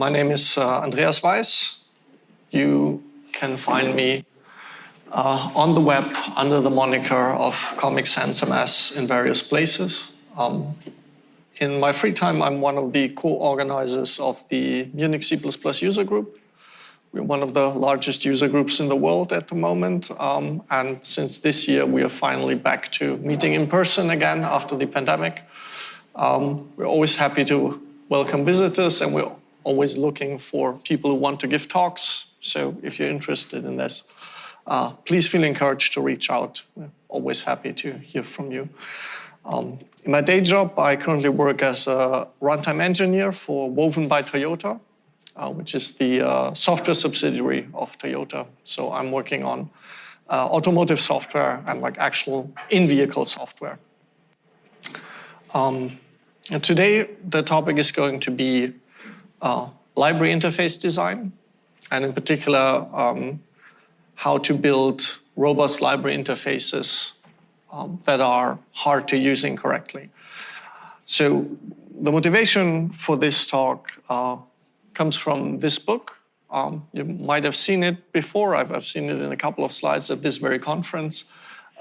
My name is Andreas Weis. You can find me on the web under the moniker of Comic Sans MS in various places. In my free time, I'm one of the co-organizers of the Munich C++ user group. We're one of the largest user groups in the world at the moment. And since this year, we are finally back to meeting in person again after the pandemic. We're always happy to welcome visitors, and we're always looking for people who want to give talks. So if you're interested in this, please feel encouraged to reach out. We're always happy to hear from you. In my day job, I currently work as a runtime engineer for Woven by Toyota, which is the software subsidiary of Toyota. So I'm working on automotive software and like actual in-vehicle software. And today, the topic is going to be library interface design, and in particular, how to build robust library interfaces that are hard to use incorrectly. So the motivation for this talk comes from this book. You might have seen it before. I've seen it in a couple of slides at this very conference.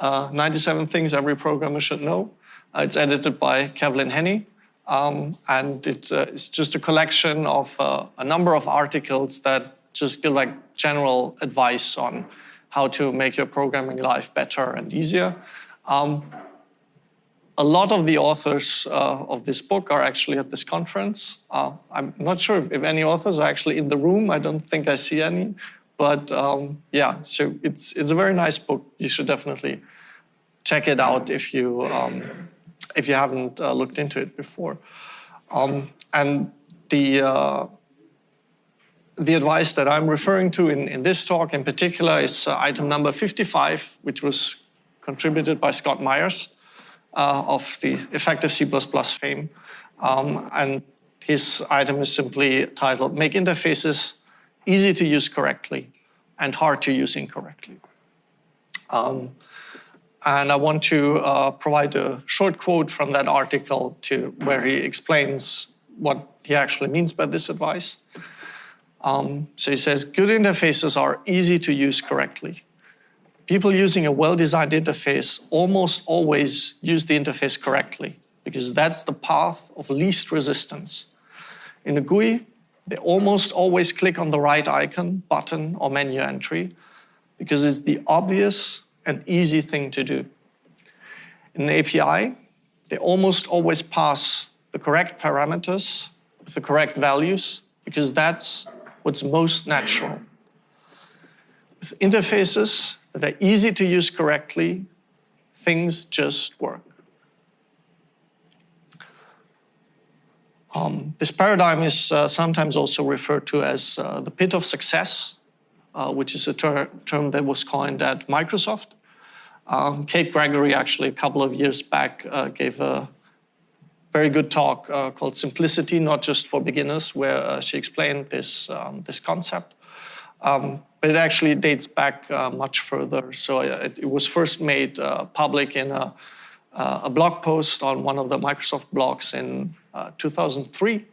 97 Things Every Programmer Should Know. It's edited by Kevlin Henney. And it's just a collection of a number of articles that just give like general advice on how to make your programming life better and easier. A lot of the authors of this book are actually at this conference. I'm not sure if any authors are actually in the room. I don't think I see any. But yeah, so it's a very nice book. You should definitely check it out if you haven't looked into it before. And the advice that I'm referring to in this talk in particular is item number 55, which was contributed by Scott Myers of the Effective C++ fame. And his item is simply titled, Make Interfaces Easy to Use Correctly and Hard to Use Incorrectly. And I want to provide a short quote from that article where he explains what he actually means by this advice. So he says, good interfaces are easy to use correctly. People using a well-designed interface almost always use the interface correctly because that's the path of least resistance. In a GUI, they almost always click on the right icon, button, or menu entry because it's the obvious and easy thing to do. In an API, they almost always pass the correct parameters with the correct values because that's what's most natural. With interfaces that are easy to use correctly, things just work. This paradigm is sometimes also referred to as the pit of success, which is a term that was coined at Microsoft. Kate Gregory, actually, a couple of years back, gave a very good talk called Simplicity, Not Just for Beginners, where she explained this concept. But it actually dates back much further. So it was first made public in a blog post on one of the Microsoft blogs in 2003.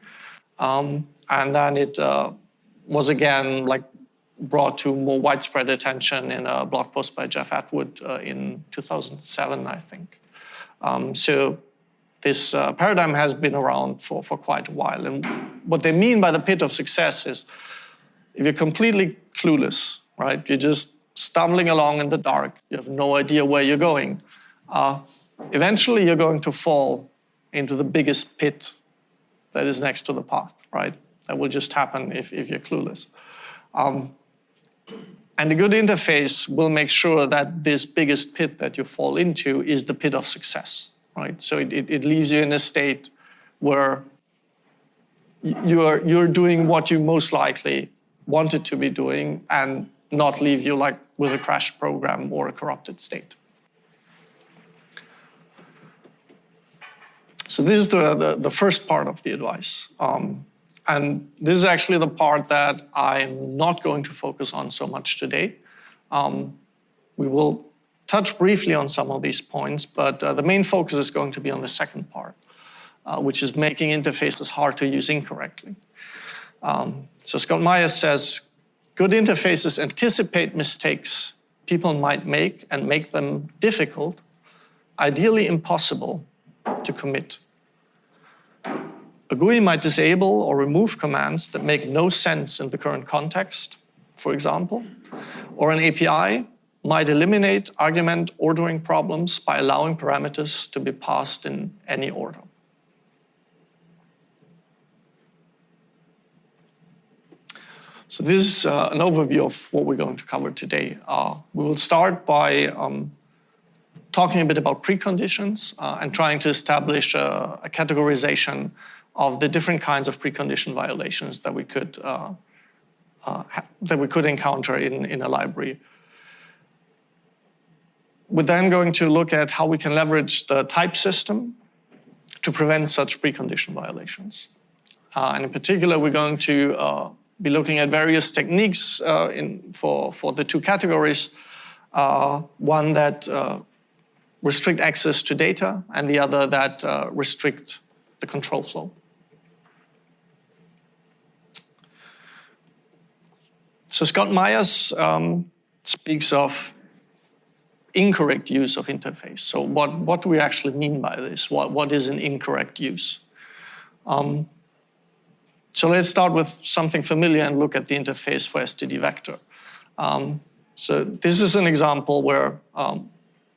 And then it was again brought to more widespread attention in a blog post by Jeff Atwood in 2007, I think. So this paradigm has been around for quite a while. And what they mean by the pit of success is if you're completely clueless, right? You're just stumbling along in the dark. You have no idea where you're going. Eventually, you're going to fall into the biggest pit that is next to the path, right? That will just happen if you're clueless. And a good interface will make sure that this biggest pit that you fall into is the pit of success, right? So it leaves you in a state where you're doing what you most likely wanted to be doing and not leave you with a crashed program or a corrupted state. So this is the first part of the advice. And this is actually the part that I'm not going to focus on so much today. We will touch briefly on some of these points, but the main focus is going to be on the second part, which is making interfaces hard to use incorrectly. So Scott Myers says, good interfaces anticipate mistakes people might make and make them difficult, ideally impossible, to commit. A GUI might disable or remove commands that make no sense in the current context, for example, or an API might eliminate argument ordering problems by allowing parameters to be passed in any order. So this is an overview of what we're going to cover today. We will start by talking a bit about preconditions and trying to establish a categorization of the different kinds of precondition violations that we could encounter in a library. We're then going to look at how we can leverage the type system to prevent such precondition violations. And in particular, we're going to be looking at various techniques for the two categories. One that restrict access to data, and the other that restrict the control flow. So Scott Myers speaks of incorrect use of interface. So what do we actually mean by this? What is an incorrect use? So let's start with something familiar and look at the interface for std vector. So this is an example where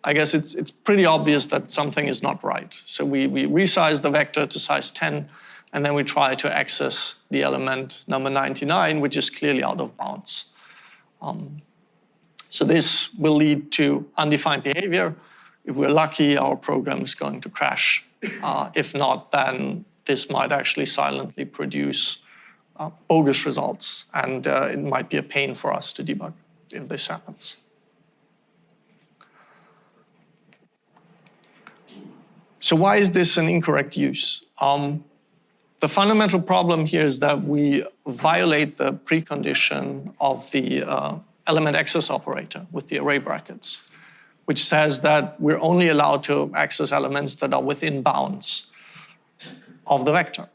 I guess it's pretty obvious that something is not right. So we resize the vector to size 10, and then we try to access the element number 99, which is clearly out of bounds. So this will lead to undefined behavior. If we're lucky, our program is going to crash. If not, then this might actually silently produce bogus results, and it might be a pain for us to debug if this happens. So why is this an incorrect use? The fundamental problem here is that we violate the precondition of the element access operator with the array brackets, which says that we're only allowed to access elements that are within bounds of the vector.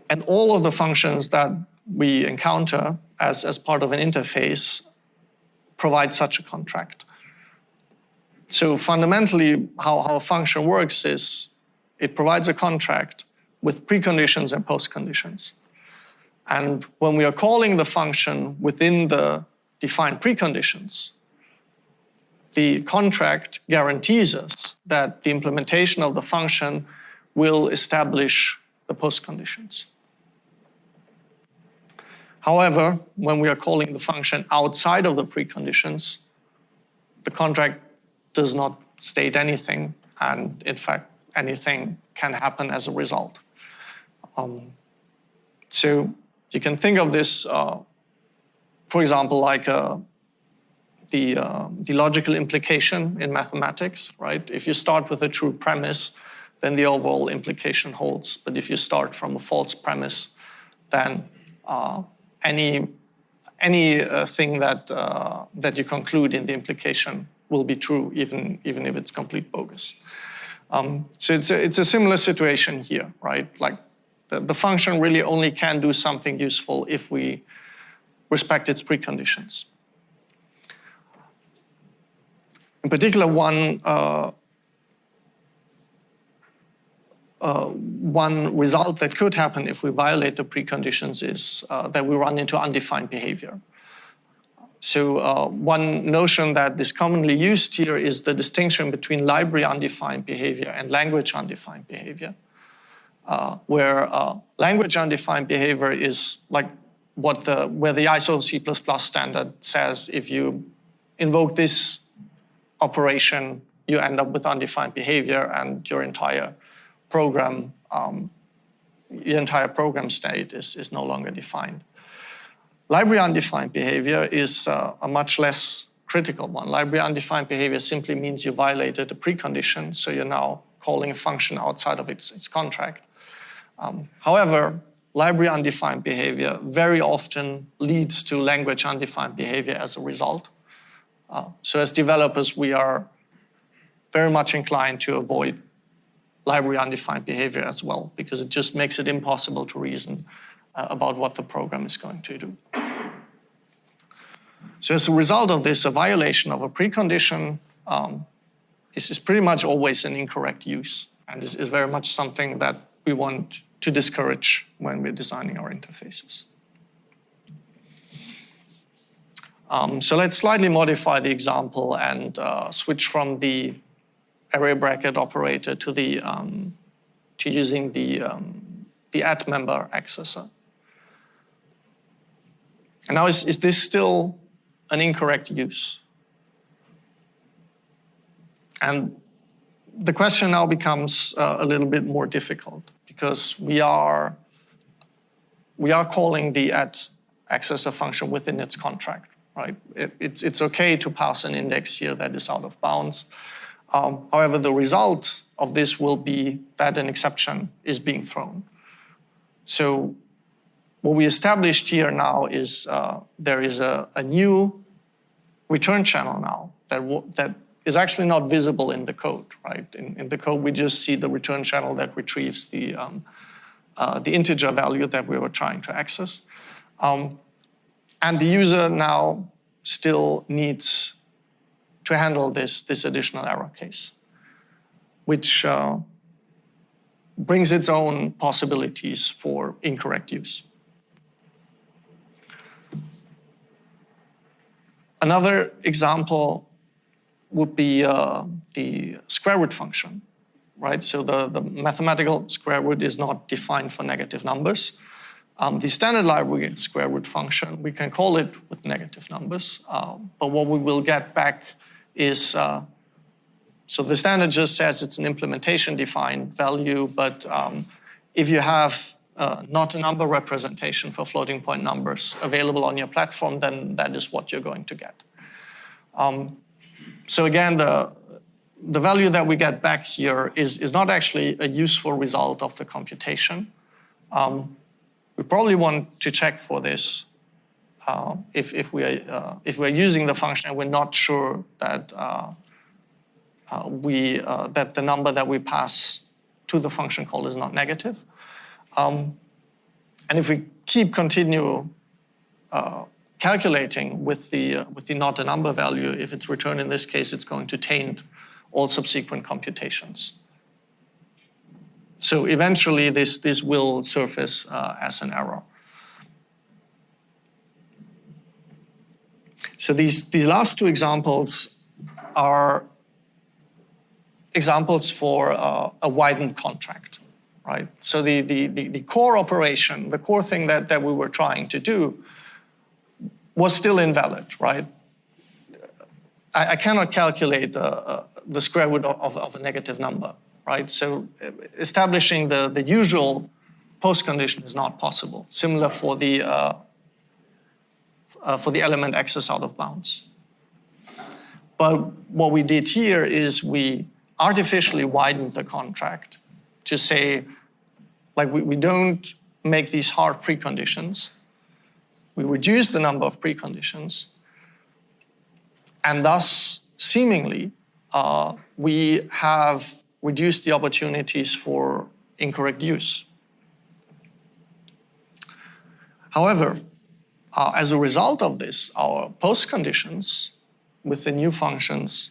And all of the functions that we encounter as part of an interface provide such a contract. So fundamentally, how a function works is it provides a contract with preconditions and postconditions. And when we are calling the function within the defined preconditions, the contract guarantees us that the implementation of the function will establish the postconditions. However, when we are calling the function outside of the preconditions, the contract does not state anything, and in fact, anything can happen as a result. So you can think of this, for example, like the logical implication in mathematics, right? If you start with a true premise, then the overall implication holds. But if you start from a false premise, then anything that you conclude in the implication will be true, even if it's complete bogus. So it's a similar situation here, right? Like the function really only can do something useful if we respect its preconditions. In particular, one result that could happen if we violate the preconditions is that we run into undefined behavior. So one notion that is commonly used here is the distinction between library undefined behavior and language undefined behavior, where language undefined behavior is like where the ISO C++ standard says if you invoke this operation, you end up with undefined behavior, and your entire program state is no longer defined. Library undefined behavior is a much less critical one. Library undefined behavior simply means you violated a precondition, so you're now calling a function outside of its contract. However, library undefined behavior very often leads to language undefined behavior as a result. So as developers, we are very much inclined to avoid library undefined behavior as well, because it just makes it impossible to reason about what the program is going to do. So as a result of this, a violation of a precondition is pretty much always an incorrect use, and is very much something that we want to discourage when we're designing our interfaces. So let's slightly modify the example and switch from the array bracket operator to using the add member accessor. And now, is this still an incorrect use? And the question now becomes a little bit more difficult, because we are calling the add accessor function within its contract, right? It's okay to pass an index here that is out of bounds. However, the result of this will be that an exception is being thrown. So what we established here now is there is a new return channel now that is actually not visible in the code, right? In the code, we just see the return channel that retrieves the integer value that we were trying to access. And the user now still needs to handle this additional error case, which brings its own possibilities for incorrect use. Another example would be the square root function, right? So the mathematical square root is not defined for negative numbers. The standard library square root function, we can call it with negative numbers, but what we will get back is, so the standard just says it's an implementation defined value, but if you have not a number representation for floating point numbers available on your platform, then that is what you're going to get. So again, the value that we get back here is not actually a useful result of the computation. We probably want to check for this if we're using the function and we're not sure that that the number that we pass to the function call is not negative. And if we continue calculating with the not a number value, if it's returned in this case, it's going to taint all subsequent computations. So eventually this will surface as an error. So these last two examples are examples for a widened contract, right? So the core operation, the core thing that we were trying to do was still invalid, right? I cannot calculate the square root of a negative number, right? So establishing the usual postcondition is not possible. Similar for the element access out of bounds. But what we did here is we artificially widened the contract to say, like, we don't make these hard preconditions. We reduce the number of preconditions, and thus, seemingly, we have reduced the opportunities for incorrect use. However, as a result of this, our postconditions with the new functions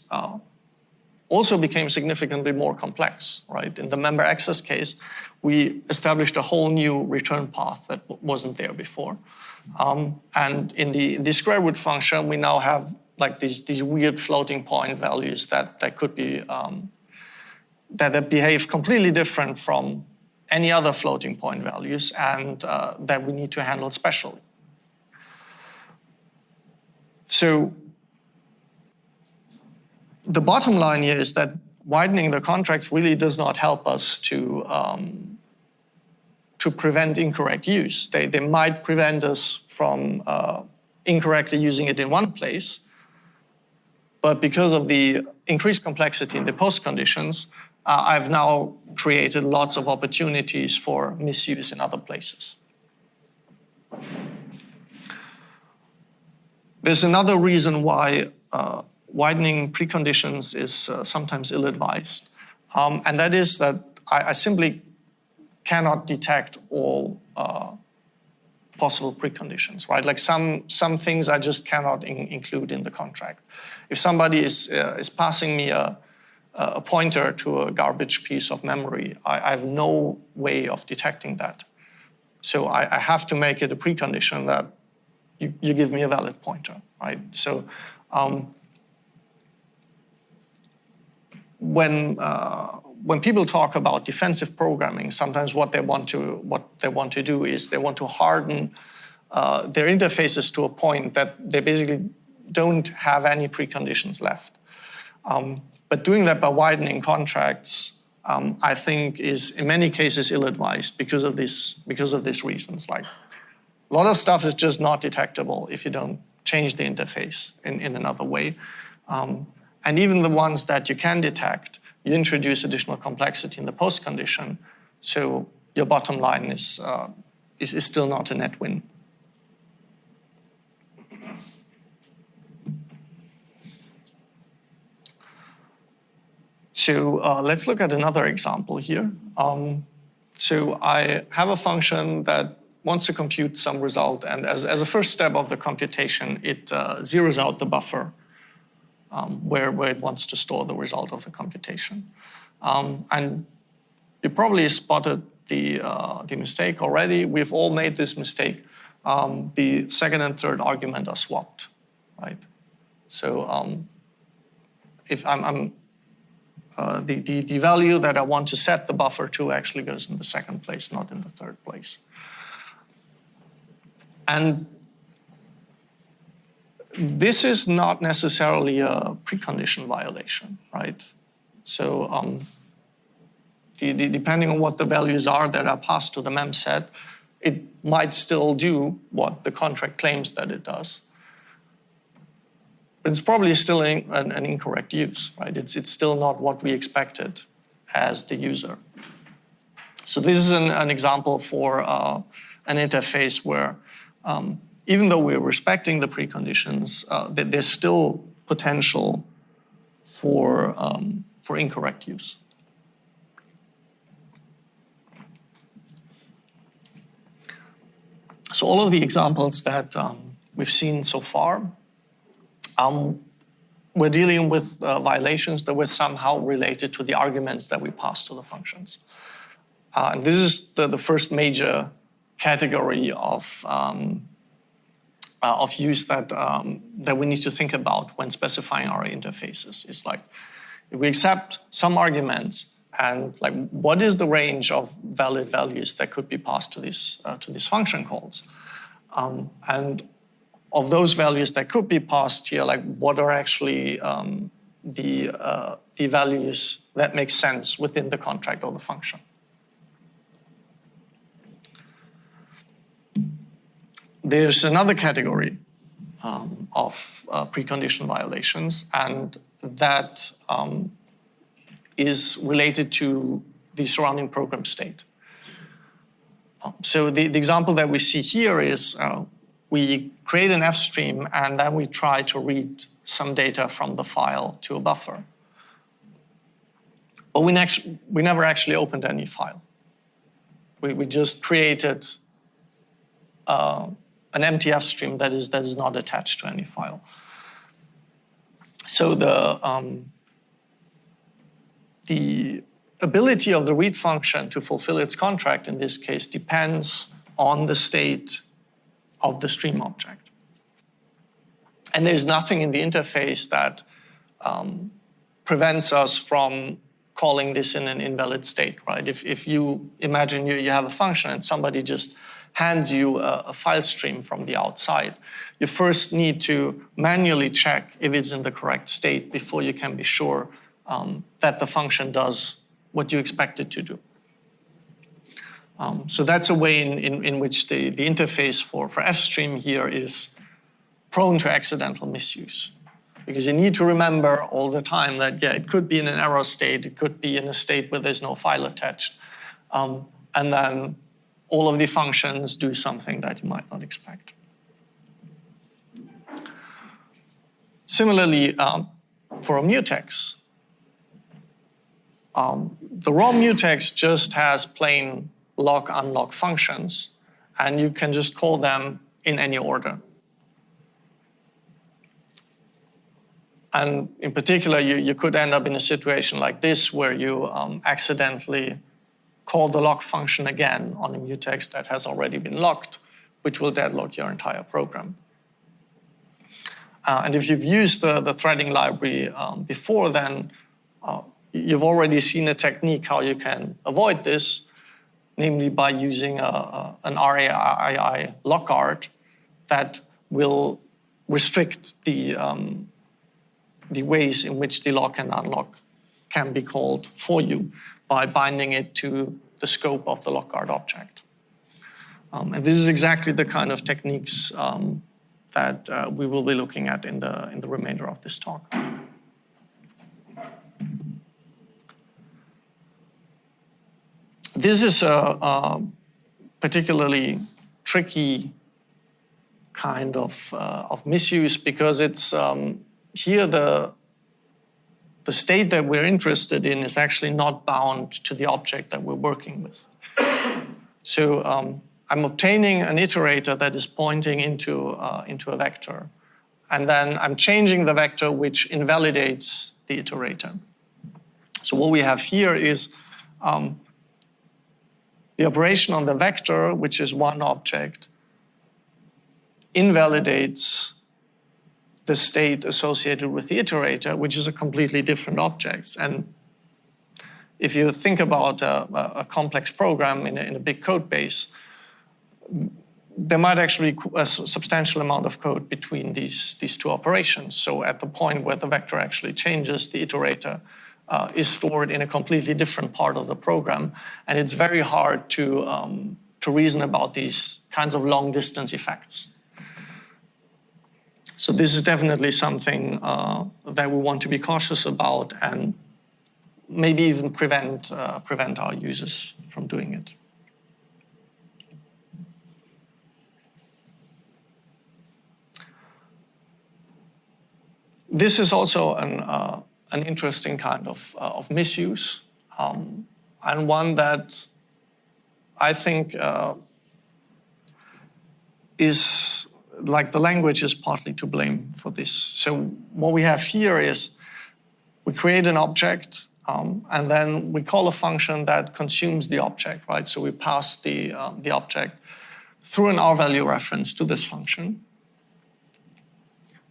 also became significantly more complex, right? In the member access case, we established a whole new return path that wasn't there before. And in the square root function, we now have like these weird floating point values that could be, that behave completely different from any other floating point values, and that we need to handle specially. So the bottom line here is that widening the contracts really does not help us to prevent incorrect use. They might prevent us from incorrectly using it in one place, but because of the increased complexity in the postconditions, I've now created lots of opportunities for misuse in other places. There's another reason why widening preconditions is sometimes ill-advised, and that is that I simply cannot detect all possible preconditions, right? Like some things I just cannot include in the contract. If somebody is passing me a pointer to a garbage piece of memory, I have no way of detecting that. So I have to make it a precondition that you give me a valid pointer, right? So when people talk about defensive programming, sometimes what they want to do is they want to harden their interfaces to a point that they basically don't have any preconditions left. But doing that by widening contracts, I think, is in many cases ill-advised because of these reasons. Like a lot of stuff is just not detectable if you don't change the interface in another way. And even the ones that you can detect, you introduce additional complexity in the post condition, so your bottom line is still not a net win. So let's look at another example here. So I have a function that wants to compute some result, and as a first step of the computation, it zeroes out the buffer where it wants to store the result of the computation. And you probably spotted the mistake already. We've all made this mistake. The second and third argument are swapped, right? So if the value that I want to set the buffer to actually goes in the second place, not in the third place. And this is not necessarily a precondition violation, right? So depending on what the values are that are passed to the mem set, it might still do what the contract claims that it does. But it's probably still an incorrect use, right? It's still not what we expected as the user. So this is an example for an interface where even though we're respecting the preconditions, there's still potential for incorrect use. So all of the examples that we've seen so far, we're dealing with violations that were somehow related to the arguments that we pass to the functions. And this is the first major category of use that we need to think about when specifying our interfaces. It's like, if we accept some arguments, and like, what is the range of valid values that could be passed to these function calls? And of those values that could be passed here, like, what are actually the values that make sense within the contract or the function? There's another category of precondition violations, and that is related to the surrounding program state. So the example that we see here is we create an F stream, and then we try to read some data from the file to a buffer. But we never actually opened any file. We just created an empty F stream that is not attached to any file. So the ability of the read function to fulfill its contract in this case depends on the state of the stream object. And there's nothing in the interface that prevents us from calling this in an invalid state, right? If you imagine you have a function and somebody just hands you a file stream from the outside, you first need to manually check if it's in the correct state before you can be sure that the function does what you expect it to do. So that's a way in which the interface for F-stream here is prone to accidental misuse. Because you need to remember all the time that, yeah, it could be in an error state, it could be in a state where there's no file attached. And then all of the functions do something that you might not expect. Similarly, for a mutex, The raw mutex just has plain lock, unlock functions, and you can just call them in any order. And in particular, you could end up in a situation like this where you accidentally call the lock function again on a mutex that has already been locked, which will deadlock your entire program. And if you've used the threading library before, then you've already seen a technique how you can avoid this, namely by using an RAII lockguard that will restrict the ways in which the lock and unlock can be called for you by binding it to the scope of the lockguard object. And this is exactly the kind of techniques that we will be looking at in the remainder of this talk. This is a particularly tricky kind of misuse because it's here the state that we're interested in is actually not bound to the object that we're working with. So I'm obtaining an iterator that is pointing into a vector, and then I'm changing the vector which invalidates the iterator. So what we have here is the operation on the vector, which is one object, invalidates the state associated with the iterator, which is a completely different object. And if you think about a complex program in a big code base, there might actually be a substantial amount of code between these two operations. So at the point where the vector actually changes, the iterator is stored in a completely different part of the program. And it's very hard to reason about these kinds of long-distance effects. So this is definitely something that we want to be cautious about and maybe even prevent our users from doing it. This is also an interesting kind of misuse, and one that I think is like the language is partly to blame for this. So what we have here is we create an object and then we call a function that consumes the object, right? So we pass the object through an R-value reference to this function.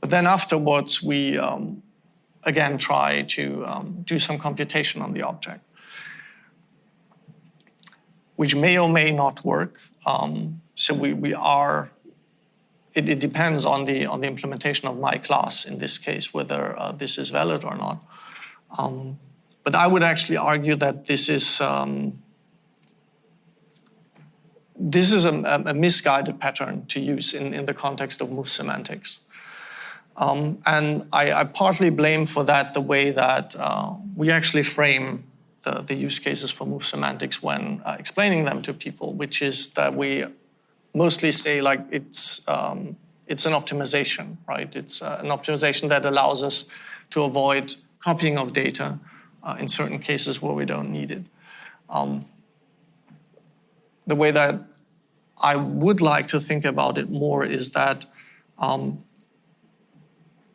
But then afterwards, we again try to do some computation on the object, which may or may not work. So it depends on the implementation of my class in this case, whether this is valid or not. But I would actually argue that this is a misguided pattern to use in the context of move semantics. And I partly blame for that the way that we actually frame the use cases for move semantics when explaining them to people, which is that we mostly say like it's an optimization, right? It's an optimization that allows us to avoid copying of data in certain cases where we don't need it. The way that I would like to think about it more is that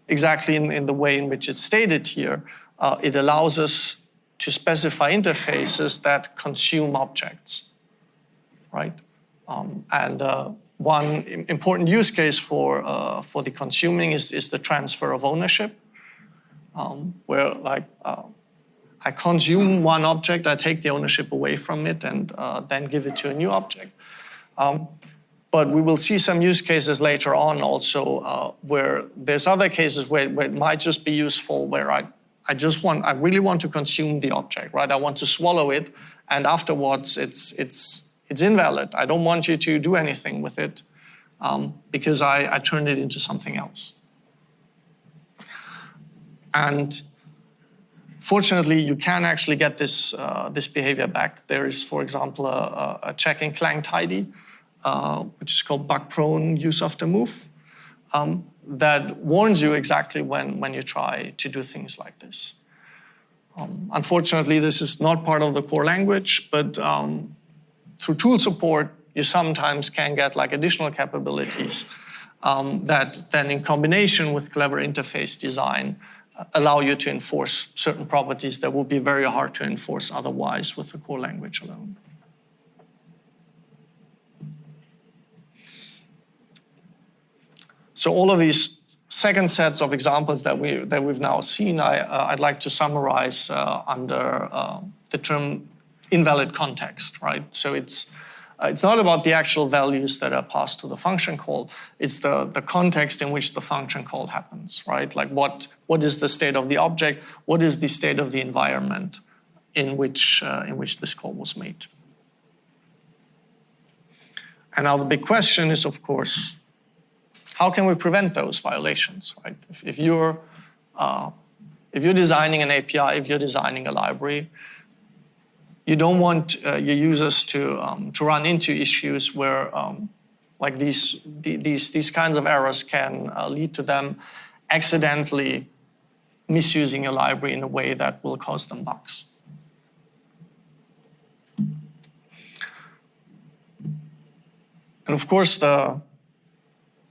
exactly in the way in which it's stated here, it allows us to specify interfaces that consume objects, right? And one important use case for the consuming is the transfer of ownership, where like I consume one object, I take the ownership away from it, and then give it to a new object. But we will see some use cases later on also where there's other cases where it might just be useful where I really want to consume the object, right? I want to swallow it, and afterwards it's invalid. I don't want you to do anything with it because I turned it into something else. And fortunately, you can actually get this behavior back. There is, for example, a checking clang tidy, which is called bug-prone use of the move, that warns you exactly when you try to do things like this. Unfortunately, this is not part of the core language, but through tool support, you sometimes can get like additional capabilities that then in combination with clever interface design allow you to enforce certain properties that would be very hard to enforce otherwise with the core language alone. So all of these second sets of examples that we've now seen, I'd like to summarize under the term invalid context, right? So it's not about the actual values that are passed to the function call. It's the context in which the function call happens, right? Like what is the state of the object? What is the state of the environment in which this call was made? And now the big question is, of course, how can we prevent those violations, right? If you're designing an API, if you're designing a library, you don't want your users to run into issues where like these kinds of errors can lead to them accidentally misusing a library in a way that will cause them bugs. And of course, the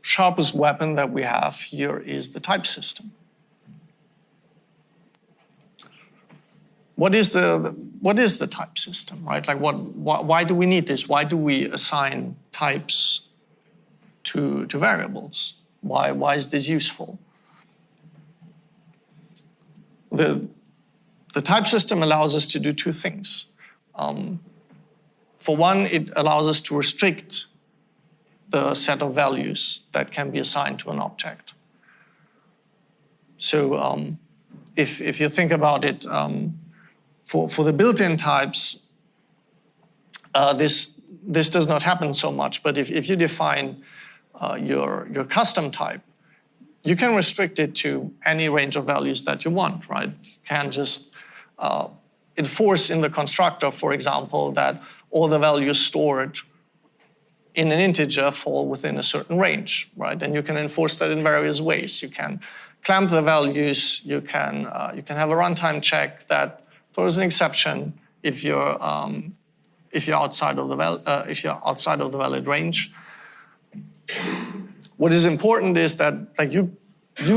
sharpest weapon that we have here is the type system. What is the type system, right? Like why do we need this? Why do we assign types to variables? Why is this useful? The type system allows us to do two things. For one, it allows us to restrict the set of values that can be assigned to an object. So if you think about it, for the built-in types, this does not happen so much. But if you define your custom type, you can restrict it to any range of values that you want, right? You can just enforce in the constructor, for example, that all the values stored in an integer fall within a certain range, right? And you can enforce that in various ways. You can clamp the values. You can have a runtime check that throws an exception if you're outside of the valid range. What is important is that like you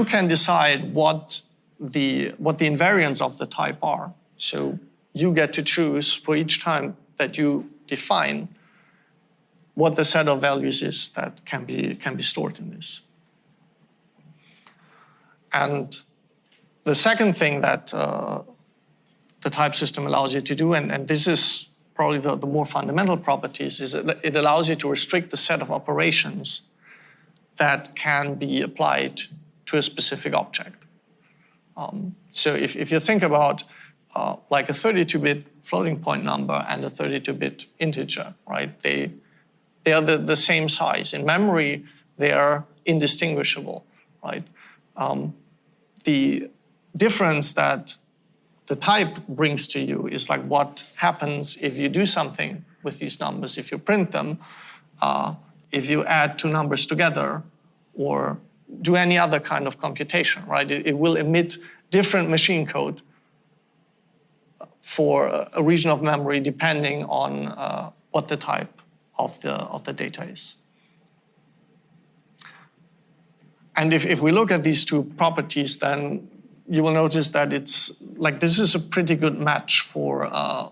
can decide what the invariants of the type are. So you get to choose for each time that you define what the set of values is that can be stored in this. And the second thing that the type system allows you to do, and this is probably the more fundamental properties, is it allows you to restrict the set of operations that can be applied to a specific object. So if you think about like a 32-bit floating point number and a 32-bit integer, right? They are the same size. In memory, they are indistinguishable, right? The difference that the type brings to you is like what happens if you do something with these numbers, if you print them, if you add two numbers together, or do any other kind of computation, right? It will emit different machine code for a region of memory depending on what the type of the data is. And if we look at these two properties, then you will notice that it's like this is a pretty good match for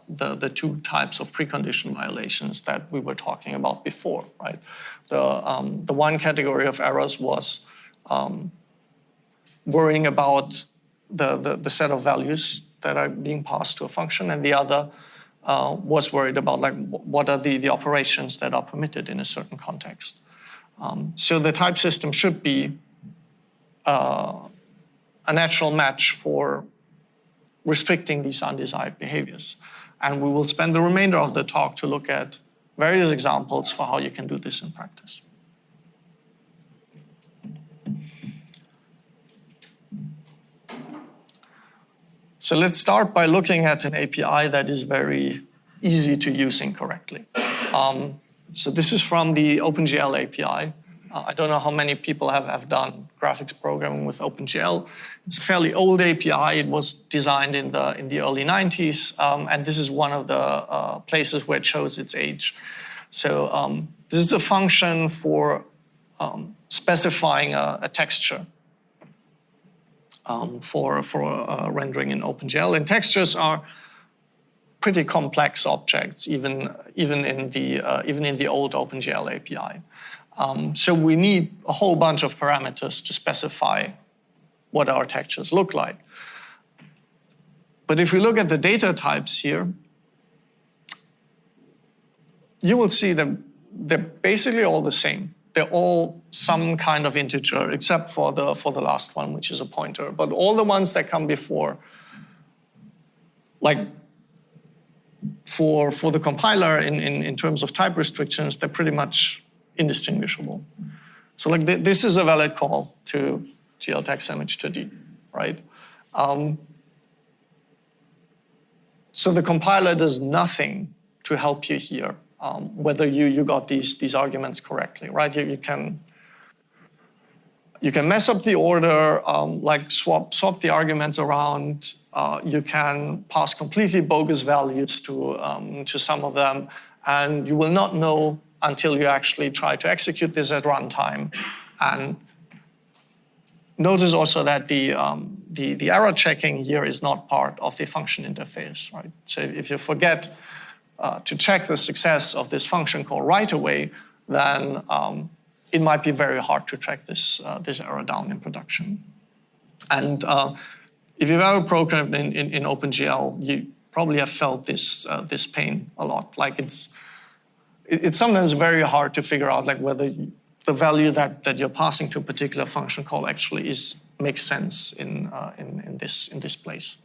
the two types of precondition violations that we were talking about before, right? The one category of errors was worrying about the set of values that are being passed to a function, and the other was worried about like what are the operations that are permitted in a certain context. So the type system should be a natural match for restricting these undesired behaviors. And we will spend the remainder of the talk to look at various examples for how you can do this in practice. So let's start by looking at an API that is very easy to use incorrectly. So this is from the OpenGL API. I don't know how many people have done graphics programming with OpenGL. It's a fairly old API. It was designed in the early 90s, and this is one of the places where it shows its age. So this is a function for specifying a texture for rendering in OpenGL. And textures are pretty complex objects, even in the old OpenGL API. So we need a whole bunch of parameters to specify what our textures look like. But if we look at the data types here, you will see that they're basically all the same. They're all some kind of integer, except for the last one, which is a pointer. But all the ones that come before, like for the compiler in terms of type restrictions, they're pretty much indistinguishable. So like this is a valid call to glTextImage2D, right? So the compiler does nothing to help you here, whether you got these arguments correctly, right? You can mess up the order, like swap the arguments around. You can pass completely bogus values to some of them, and you will not know until you actually try to execute this at runtime. And notice also that the error checking here is not part of the function interface, right? So if you forget to check the success of this function call right away, then it might be very hard to track this error down in production. And if you've ever programmed in OpenGL, you probably have felt this pain a lot. Like it's sometimes very hard to figure out like whether the value that you're passing to a particular function call actually makes sense in this place.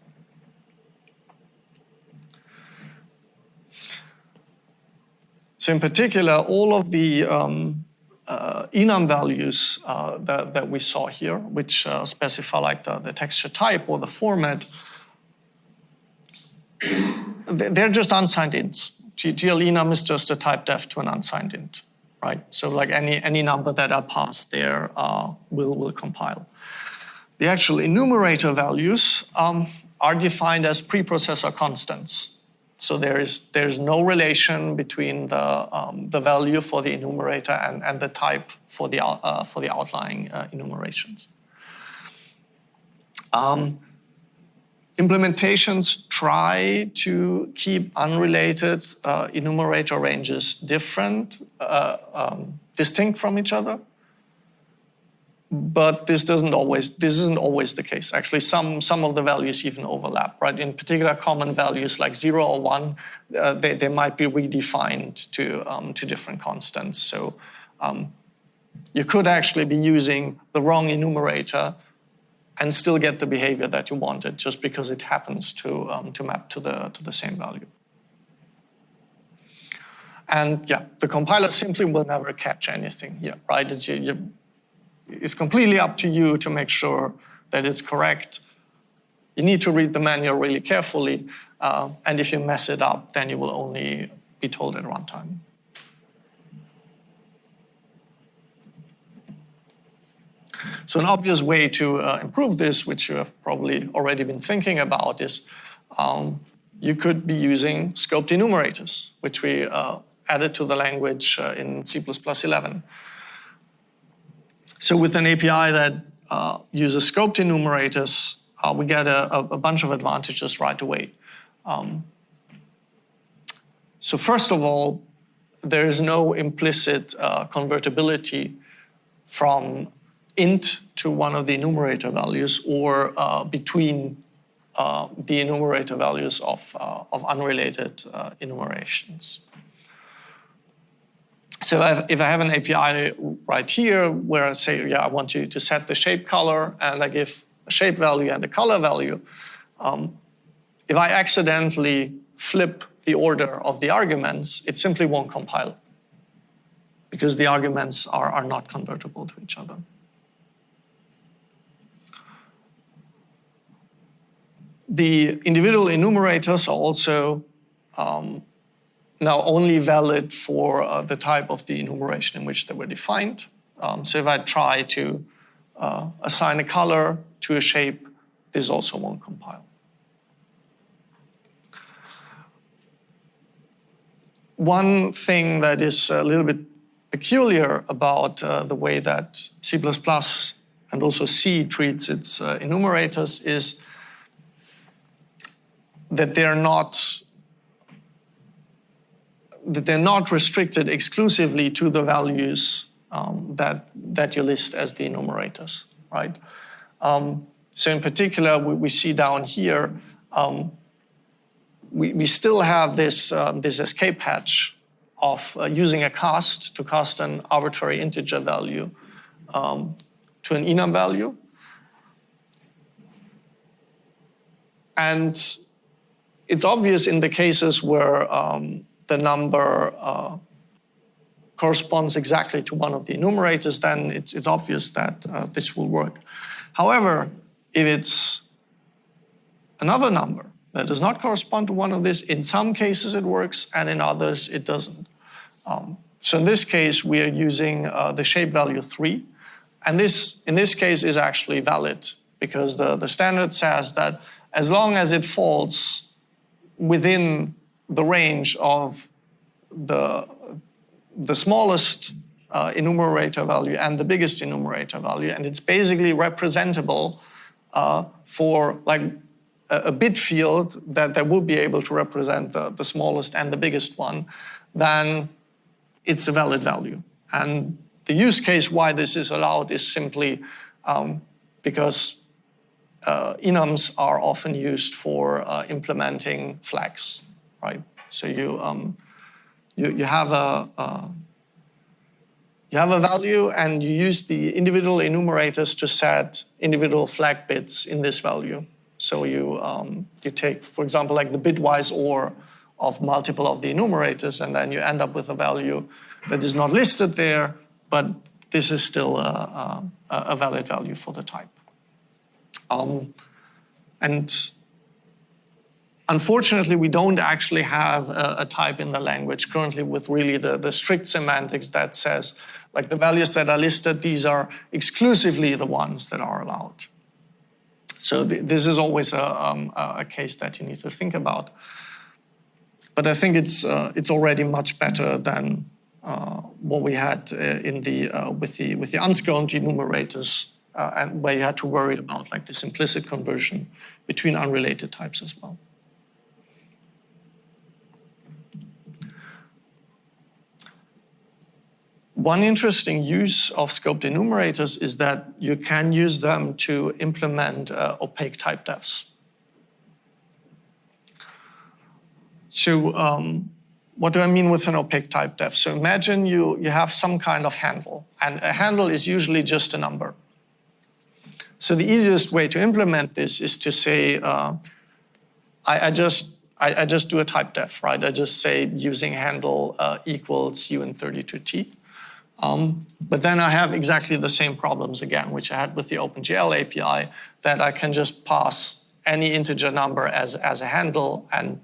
So in particular, all of the enum values that we saw here, which specify like the texture type or the format, they're just unsigned ints. GL enum is just a type def to an unsigned int, right? So like any number that I pass there will compile. The actual enumerator values are defined as preprocessor constants. So there's no relation between the value for the enumerator and the type for the outlying enumerations. Implementations try to keep unrelated enumerator ranges distinct from each other. But this isn't always the case. Actually, some of the values even overlap, right? In particular, common values like 0 or 1, they might be redefined to different constants. So you could actually be using the wrong enumerator and still get the behavior that you wanted, just because it happens to map to the same value. And yeah, the compiler simply will never catch anything here, right? It's completely up to you to make sure that it's correct. You need to read the manual really carefully, and if you mess it up, then you will only be told at runtime. So an obvious way to improve this, which you have probably already been thinking about, is you could be using scoped enumerators, which we added to the language in C++11. So with an API that uses scoped enumerators, we get a bunch of advantages right away. So first of all, there is no implicit convertibility from int to one of the enumerator values or between the enumerator values of unrelated enumerations. So if I have an API right here where I say, yeah, I want you to set the shape color, and I give a shape value and a color value, if I accidentally flip the order of the arguments, it simply won't compile because the arguments are not convertible to each other. The individual enumerators are also now only valid for the type of the enumeration in which they were defined. So if I try to assign a color to a shape, this also won't compile. One thing that is a little bit peculiar about the way that C++ and also C treats its enumerators is that they're not restricted exclusively to the values that you list as the enumerators, right? So in particular, we see down here, we still have this escape hatch of using a cast to cast an arbitrary integer value to an enum value. And it's obvious in the cases where the number corresponds exactly to one of the enumerators, then it's obvious that this will work. However, if it's another number that does not correspond to one of these, in some cases it works, and in others it doesn't. So in this case, we are using the shape value 3. And this, in this case, is actually valid, because the standard says that as long as it falls within the range of the smallest enumerator value and the biggest enumerator value, and it's basically representable for like a bit field that will be able to represent the smallest and the biggest one, then it's a valid value. And the use case why this is allowed is simply because enums are often used for implementing flags, right? So you have a value, and you use the individual enumerators to set individual flag bits in this value. So you take, for example, like the bitwise OR of multiple of the enumerators, and then you end up with a value that is not listed there, but this is still a valid value for the type. And unfortunately, we don't actually have a type in the language currently with really the strict semantics that says, like, the values that are listed, these are exclusively the ones that are allowed. So this is always a case that you need to think about. But I think it's already much better than what we had in with the unscaled enumerators, and where you had to worry about like this implicit conversion between unrelated types as well. One interesting use of scoped enumerators is that you can use them to implement opaque type defs. So what do I mean with an opaque type def? So imagine you have some kind of handle, and a handle is usually just a number. So the easiest way to implement this is to say, I just do a type def, right? I just say using handle equals un32t. But then I have exactly the same problems again, which I had with the OpenGL API, that I can just pass any integer number as a handle, and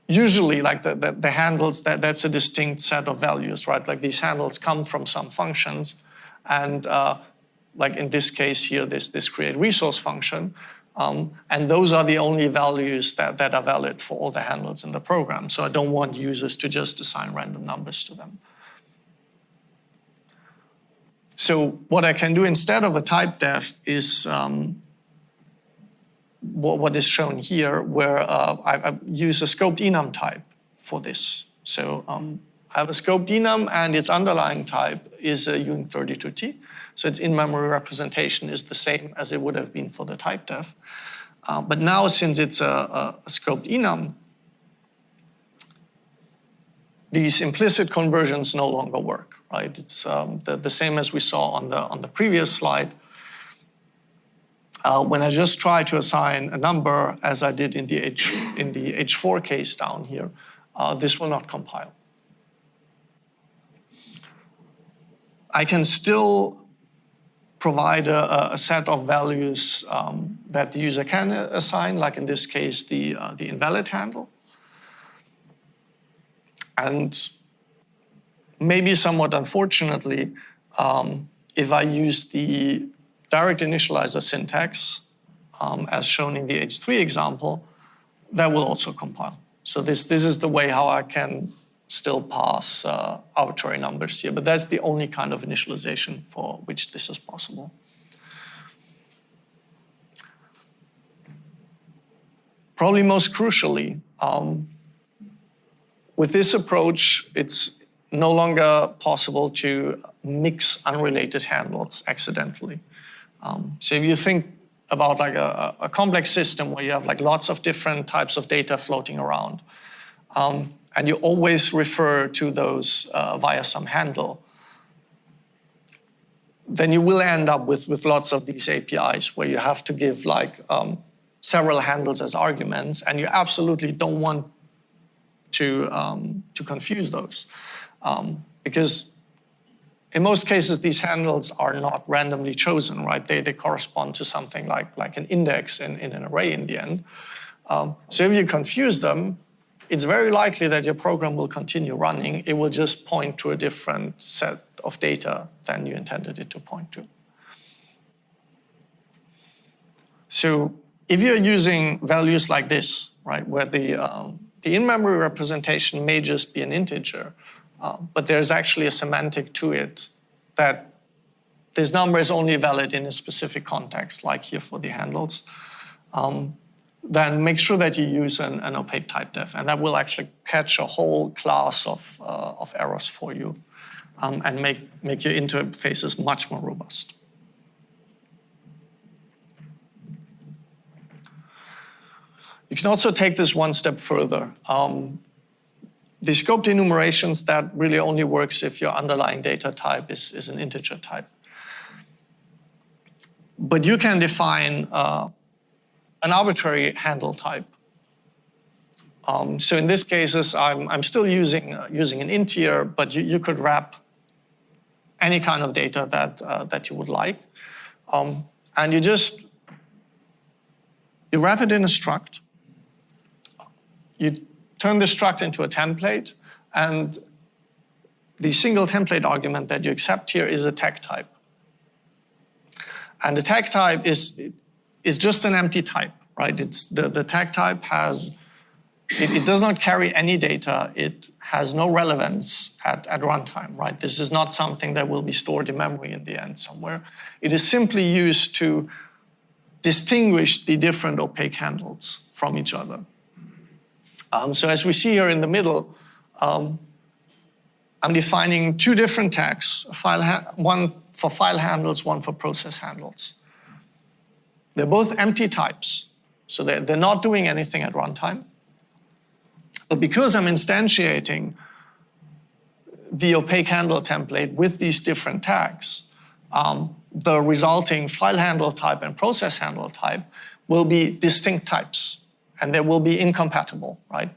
usually like the handles, that's a distinct set of values, right? Like these handles come from some functions, and like in this case here, this create resource function, and those are the only values that are valid for all the handles in the program. So I don't want users to just assign random numbers to them. So what I can do instead of a type def is what is shown here, where I use a scoped enum type for this. So I have a scoped enum, and its underlying type is a un32t. So its in-memory representation is the same as it would have been for the type def. But now, since it's a scoped enum, these implicit conversions no longer work, right? It's the same as we saw on the previous slide. When I just try to assign a number, as I did in the H4 case down here, this will not compile. I can still provide a set of values that the user can assign, like in this case, the invalid handle. And maybe somewhat unfortunately, if I use the direct initializer syntax, as shown in the H3 example, that will also compile. So this is the way how I can still pass arbitrary numbers here, but that's the only kind of initialization for which this is possible. Probably most crucially, with this approach, it's no longer possible to mix unrelated handles accidentally. So if you think about like a complex system where you have like lots of different types of data floating around, and you always refer to those via some handle, then you will end up with lots of these APIs where you have to give like several handles as arguments, and you absolutely don't want to confuse those. Because in most cases, these handles are not randomly chosen, right? They correspond to something like an index in an array in the end. So if you confuse them, it's very likely that your program will continue running. It will just point to a different set of data than you intended it to point to. So if you're using values like this, right, where the in-memory representation may just be an integer, but there's actually a semantic to it that this number is only valid in a specific context, like here for the handles, then make sure that you use an opaque type def, and that will actually catch a whole class of errors for you and make your interfaces much more robust. You can also take this one step further. The scoped enumerations, that really only works if your underlying data type is an integer type. But you can define an arbitrary handle type. So in this case, I'm still using an int here, but you could wrap any kind of data that you would like. And you wrap it in a struct. You turn the struct into a template, and the single template argument that you accept here is a tag type. And the tag type is just an empty type, right? It's the tag type it does not carry any data. It has no relevance at runtime, right? This is not something that will be stored in memory in the end somewhere. It is simply used to distinguish the different opaque handles from each other. So as we see here in the middle, I'm defining two different tags, one for file handles, one for process handles. They're both empty types, so they're not doing anything at runtime. But because I'm instantiating the opaque handle template with these different tags, the resulting file handle type and process handle type will be distinct types. And they will be incompatible, right?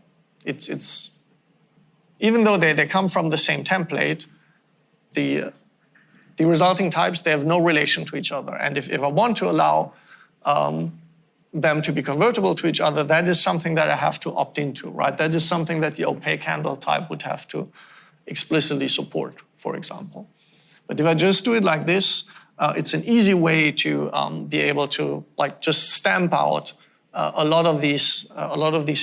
Even though they come from the same template, the resulting types, they have no relation to each other. And if I want to allow them to be convertible to each other, that is something that I have to opt into, right? That is something that the opaque handle type would have to explicitly support, for example. But if I just do it like this, it's an easy way to be able to like just stamp out a lot of these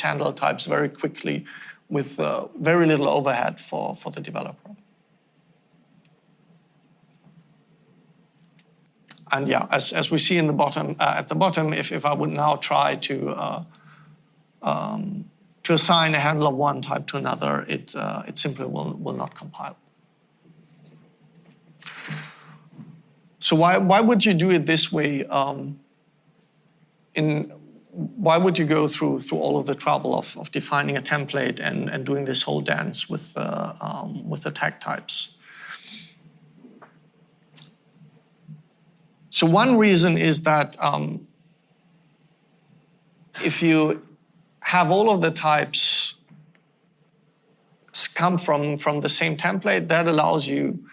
handle types very quickly with very little overhead for the developer. And yeah, as we see in the bottom, at the bottom, if I would now try to assign a handle of one type to another, it simply will not compile. So why would you do it this way? Why would you go through all of the trouble of defining a template and doing this whole dance with the tag types? So one reason is that if you have all of the types come from the same template, that allows you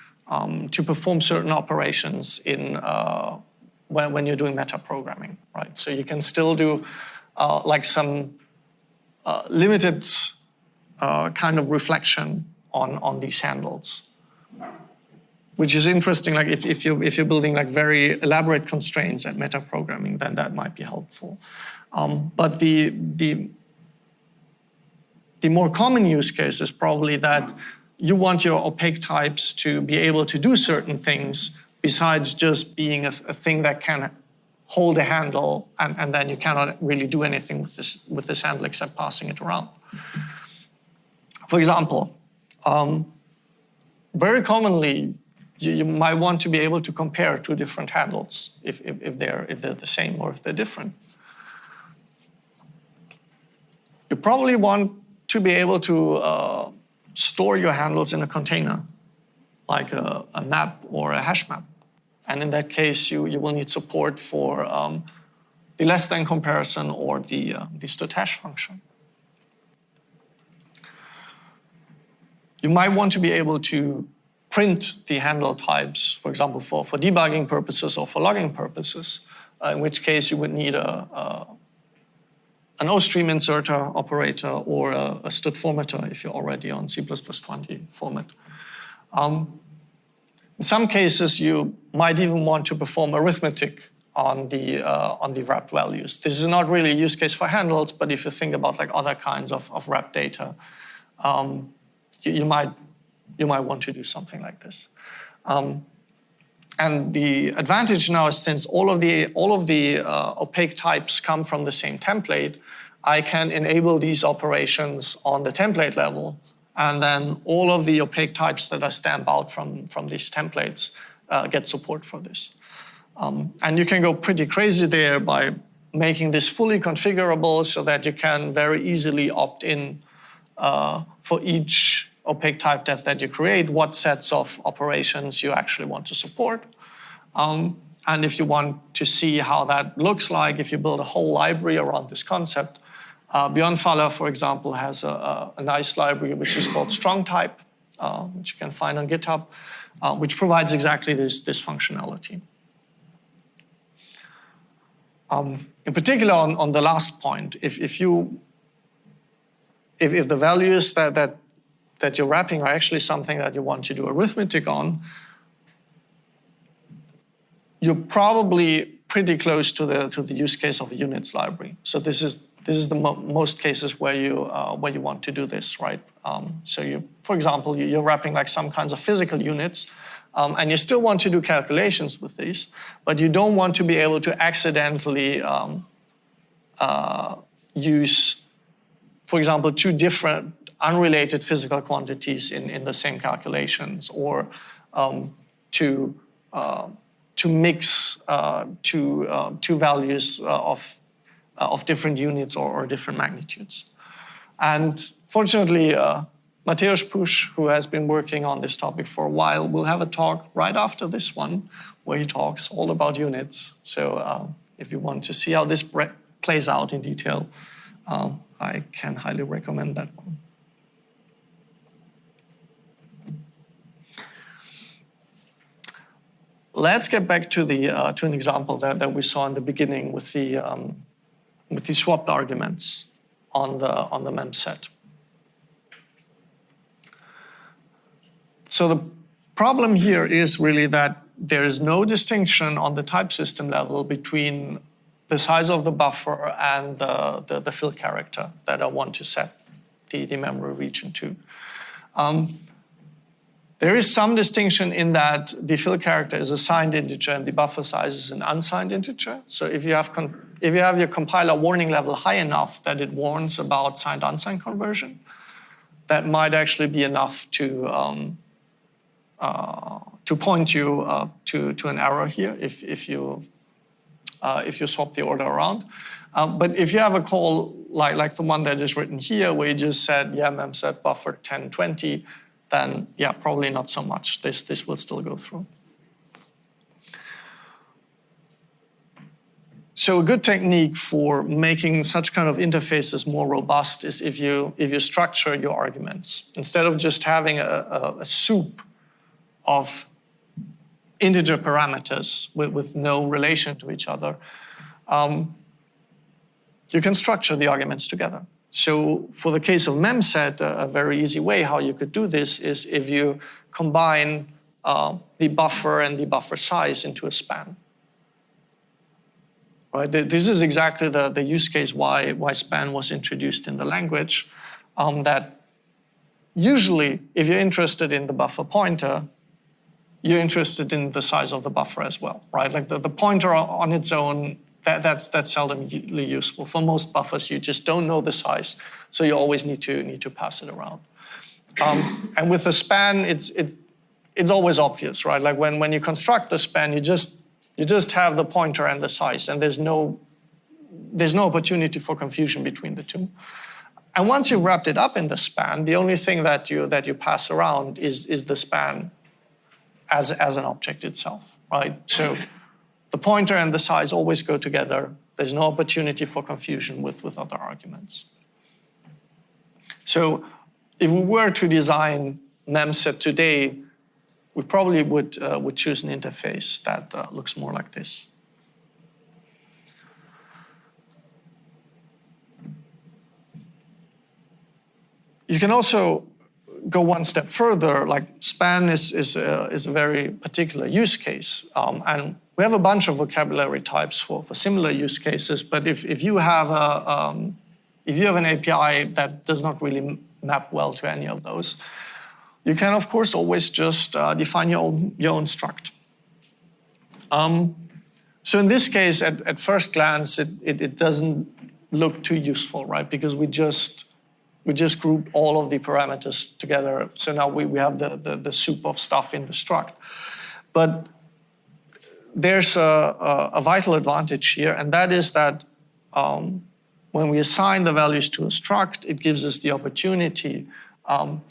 to perform certain operations when you're doing metaprogramming, right? So you can still do like some limited kind of reflection on these handles. which is interesting. Like if you're building like very elaborate constraints at metaprogramming, then that might be helpful. But the more common use case is probably that you want your opaque types to be able to do certain things besides just being a thing that can hold a handle, and then you cannot really do anything with this handle except passing it around. For example, very commonly, you might want to be able to compare two different handles if they're the same or if they're different. You probably want to be able to store your handles in a container, like a map or a hash map. And in that case, you will need support for the less than comparison or the std_hash function. You might want to be able to print the handle types, for example, for debugging purposes or for logging purposes, in which case you would need an O-stream inserter operator or a std formatter if you're already on C++20 format. In some cases, you might even want to perform arithmetic on the wrapped values. This is not really a use case for handles, but if you think about like other kinds of wrapped data, you might want to do something like this. And the advantage now is, since all of the opaque types come from the same template, I can enable these operations on the template level, and then all of the opaque types that I stamp out from these templates get support for this. And you can go pretty crazy there by making this fully configurable so that you can very easily opt in for each opaque type def that you create, what sets of operations you actually want to support. And if you want to see how that looks like, if you build a whole library around this concept, Björnfaller, for example, has a nice library which is called StrongType, which you can find on GitHub, which provides exactly this functionality. In particular, on the last point, if the values that you're wrapping are actually something that you want to do arithmetic on, you're probably pretty close to the use case of a units library. So this is the most cases where you want to do this, right? So for example, you're wrapping like some kinds of physical units, and you still want to do calculations with these, but you don't want to be able to accidentally use, for example, two different unrelated physical quantities in the same calculations, or to mix two values of different units or different magnitudes. And fortunately, Mateusz Pusch, who has been working on this topic for a while, will have a talk right after this one where he talks all about units. So if you want to see how this plays out in detail, I can highly recommend that one. Let's get back to an example that we saw in the beginning with the swapped arguments on the mem set. So the problem here is really that there is no distinction on the type system level between the size of the buffer and the fill character that I want to set the memory region to. There is some distinction in that the fill character is a signed integer and the buffer size is an unsigned integer. So if you have your compiler warning level high enough that it warns about signed-unsigned conversion, that might actually be enough to point you to an error here if you swap the order around. But if you have a call like the one that is written here, where you just said, yeah, mem set buffer 1020, then yeah, probably not so much. This will still go through. So a good technique for making such kind of interfaces more robust is if you structure your arguments. Instead of just having a soup of integer parameters with no relation to each other, you can structure the arguments together. So for the case of memset, a very easy way how you could do this is if you combine the buffer and the buffer size into a span. Right? This is exactly the use case why span was introduced in the language. That usually, if you're interested in the buffer pointer, you're interested in the size of the buffer as well, right? Like the pointer on its own, that's seldomly useful. For most buffers, you just don't know the size, so you always need to pass it around. And with the span, it's always obvious, right? Like when you construct the span, you just have the pointer and the size, and there's no opportunity for confusion between the two. And once you've wrapped it up in the span, the only thing that you pass around is the span as an object itself, right? So the pointer and the size always go together. There's no opportunity for confusion with other arguments. So if we were to design memset today, we probably would choose an interface that looks more like this. You can also go one step further. Like span is a very particular use case, and we have a bunch of vocabulary types for similar use cases. But if you have an API that does not really map well to any of those, you can of course always just define your own struct. So in this case, at first glance, it doesn't look too useful, right? Because we just group all of the parameters together. So now we have the soup of stuff in the struct. But there's a vital advantage here, and that is that when we assign the values to a struct, it gives us the opportunity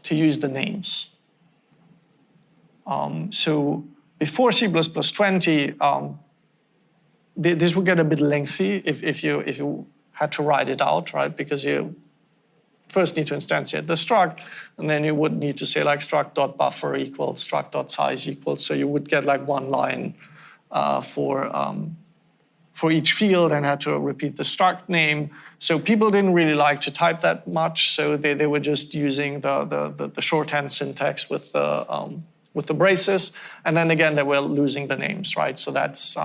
to use the names. So before C++20, this would get a bit lengthy if you had to write it out, right? Because you first need to instantiate the struct, and then you would need to say like struct.buffer equals struct.size equals. So you would get like one line for each field and had to repeat the struct name. So people didn't really like to type that much, so they were just using the shorthand syntax with the braces, and then again they were losing the names, right? So that's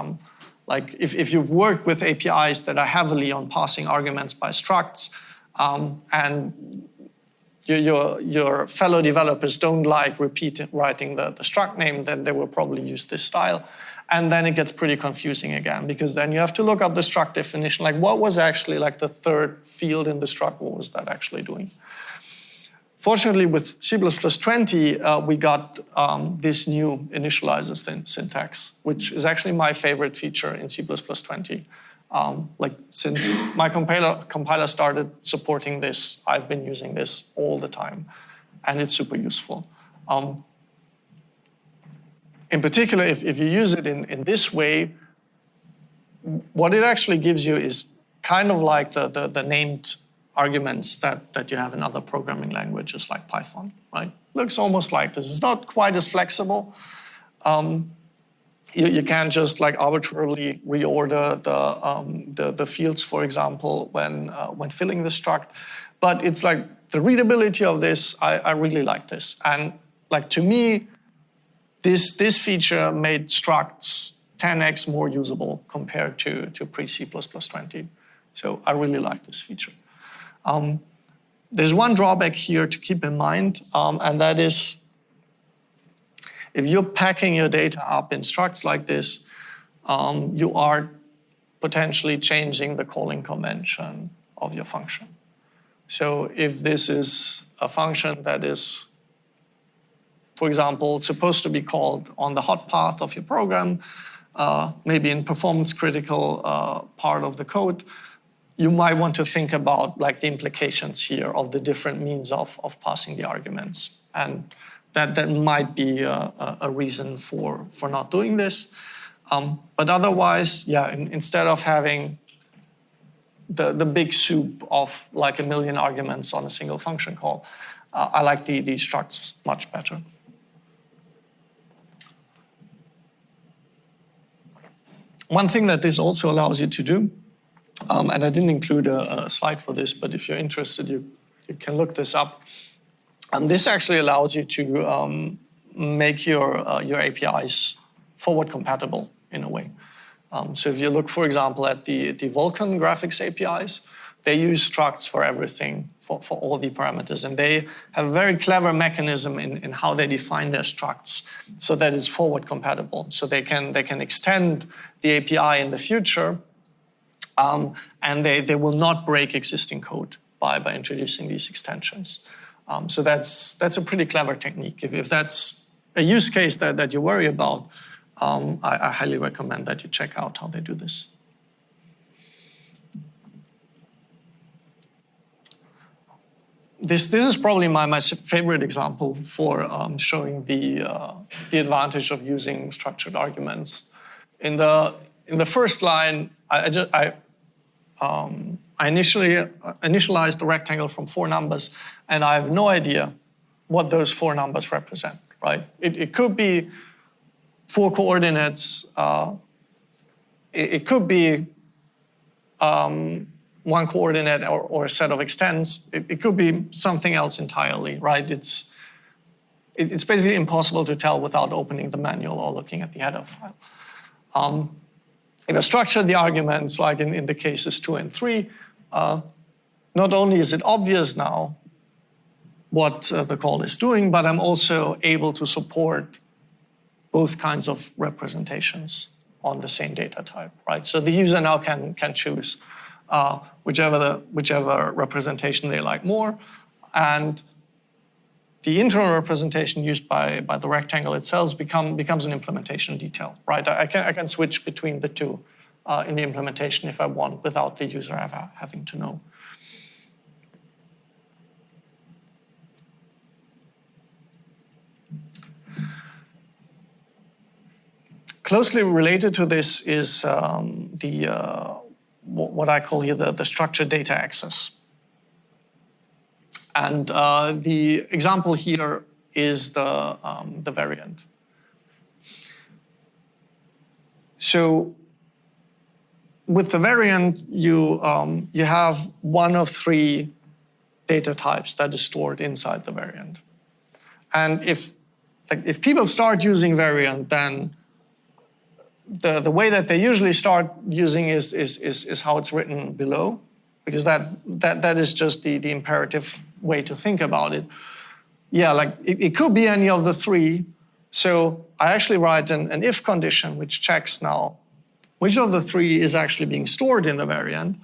like if you've worked with APIs that are heavily on passing arguments by structs, and your fellow developers don't like writing the struct name, then they will probably use this style. And then it gets pretty confusing again, because then you have to look up the struct definition, like what was actually like the third field in the struct, what was that actually doing? Fortunately, with C++20, we got this new initializer syntax, which is actually my favorite feature in C++20. Like since my compiler started supporting this, I've been using this all the time, and it's super useful. In particular, if you use it in this way, what it actually gives you is kind of like the named arguments that you have in other programming languages like Python, right? Looks almost like this. It's not quite as flexible. You can't just like arbitrarily reorder the fields, for example, when filling the struct. But it's like the readability of this, I really like this. And like to me, this feature made structs 10x more usable compared to pre-C++20. So I really like this feature. There's one drawback here to keep in mind, and that is if you're packing your data up in structs like this, you are potentially changing the calling convention of your function. So if this is a function that is, for example, supposed to be called on the hot path of your program, maybe in performance critical part of the code, you might want to think about like the implications here of the different means of passing the arguments. And that might be a reason for not doing this. But otherwise, yeah, instead of having the big soup of like a million arguments on a single function call, I like the structs much better. One thing that this also allows you to do, and I didn't include a slide for this, but if you're interested, you can look this up. This actually allows you to make your APIs forward compatible in a way. So if you look, for example, at the Vulkan graphics APIs, they use structs for everything, for all the parameters. And they have a very clever mechanism in how they define their structs so that it's forward compatible. So they can extend the API in the future, and they will not break existing code by introducing these extensions. So that's a pretty clever technique. If that's a use case that you worry about, I highly recommend that you check out how they do this. This is probably my favorite example for showing the advantage of using structured arguments. In the first line, I initialized the rectangle from 4 numbers, and I have no idea what those 4 numbers represent. Right? It could be 4 coordinates. It could be 1 coordinate or a set of extents. It could be something else entirely, right? It's basically impossible to tell without opening the manual or looking at the header file. If I structure the arguments, like in the cases 2 and 3, not only is it obvious now what the call is doing, but I'm also able to support both kinds of representations on the same data type, right? So the user now can choose whichever representation they like more, and the internal representation used by the rectangle itself becomes an implementation detail, right? I can switch between the two in the implementation if I want, without the user ever having to know. Closely related to this is what I call here the structured data access. And the example here is the variant. So with the variant, you have one of 3 data types that is stored inside the variant. And if people start using variant, then the way that they usually start using is how it's written below, because that is just the imperative way to think about it. Yeah, like it could be any of the 3. So I actually write an if condition which checks now which of the 3 is actually being stored in the variant,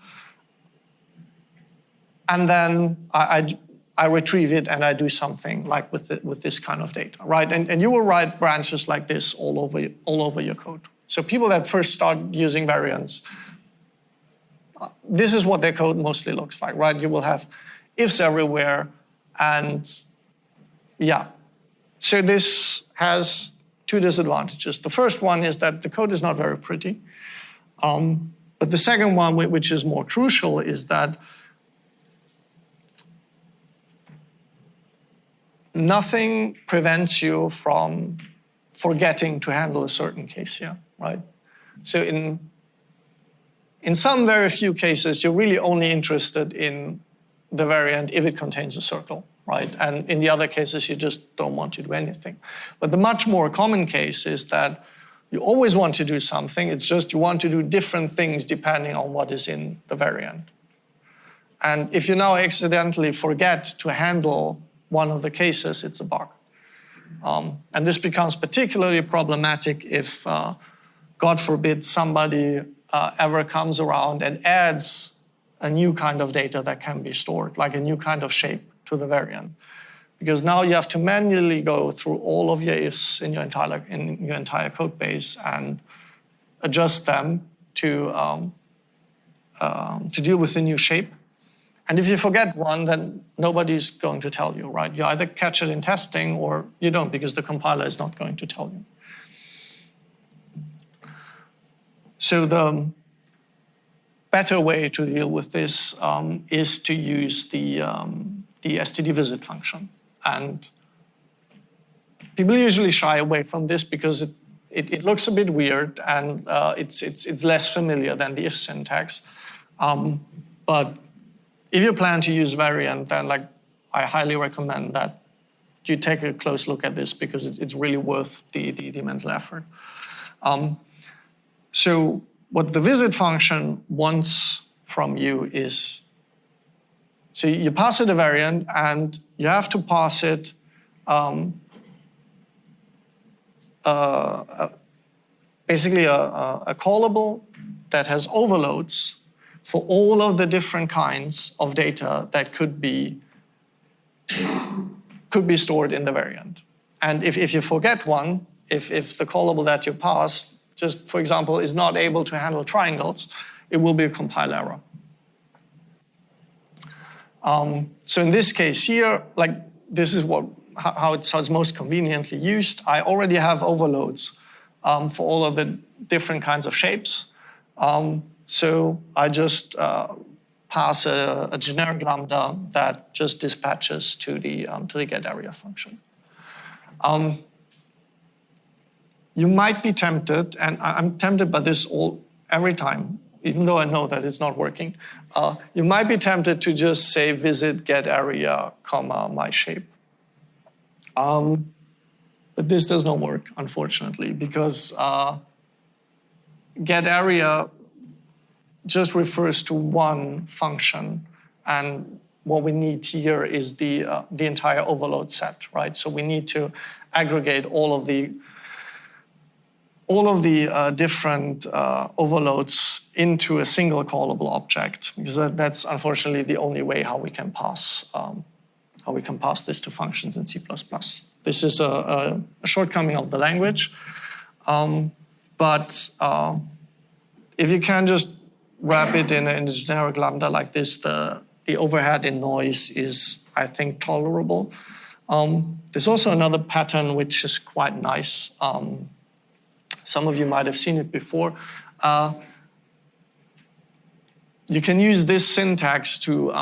and then I retrieve it and I do something like with this kind of data, right? And you will write branches like this all over your code. So people that first start using variants, this is what their code mostly looks like, right? You will have ifs everywhere, and yeah. So this has 2 disadvantages. The first one is that the code is not very pretty. But the second one, which is more crucial, is that nothing prevents you from forgetting to handle a certain case here, right? So in some very few cases, you're really only interested in the variant if it contains a circle, right? And in the other cases, you just don't want to do anything. But the much more common case is that you always want to do something. It's just you want to do different things depending on what is in the variant. And if you now accidentally forget to handle one of the cases, it's a bug. And this becomes particularly problematic if, God forbid, somebody ever comes around and adds a new kind of data that can be stored, like a new kind of shape to the variant. Because now you have to manually go through all of your ifs in your entire code base and adjust them to deal with the new shape. And if you forget one, then nobody's going to tell you, right? You either catch it in testing or you don't, because the compiler is not going to tell you. So the better way to deal with this is to use the std visit function. And people usually shy away from this because it looks a bit weird and it's less familiar than the if syntax. But if you plan to use variant, then I highly recommend that you take a close look at this because it's really worth the mental effort. So what the visit function wants from you is, so you pass it a variant, and you have to pass it basically a callable that has overloads for all of the different kinds of data that could be stored in the variant. And if you forget one, if the callable that you pass just, for example, is not able to handle triangles, it will be a compile error. So in this case here, like this is how it's most conveniently used. I already have overloads for all of the different kinds of shapes. So I just pass a generic lambda that just dispatches to the get area function. You might be tempted, and I'm tempted by this every time, even though I know that it's not working. You might be tempted to just say visit get area, comma, my shape. But this does not work, unfortunately, because get area just refers to one function, and what we need here is the entire overload set, right? So we need to aggregate all of the different overloads into a single callable object, because that's unfortunately the only way how we can pass this to functions in C++. This is a shortcoming of the language, but if you can just wrap it in a generic lambda like this, the overhead in noise is, I think, tolerable. There's also another pattern which is quite nice. Some of you might have seen it before. You can use this syntax to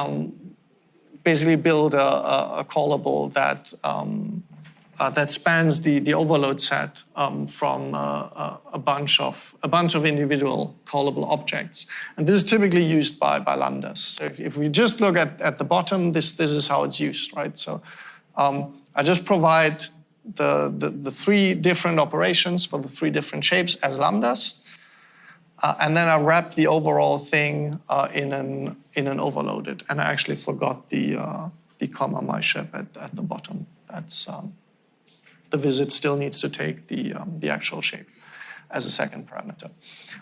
basically build a callable that spans the overload set from a bunch of individual callable objects, and this is typically used by lambdas. So if we just look at the bottom, this is how it's used, right? So I just provide the three different operations for the three different shapes as lambdas, and then I wrap the overall thing in an overloaded. And I actually forgot the comma my shape at the bottom. That's the visit still needs to take the actual shape as a second parameter.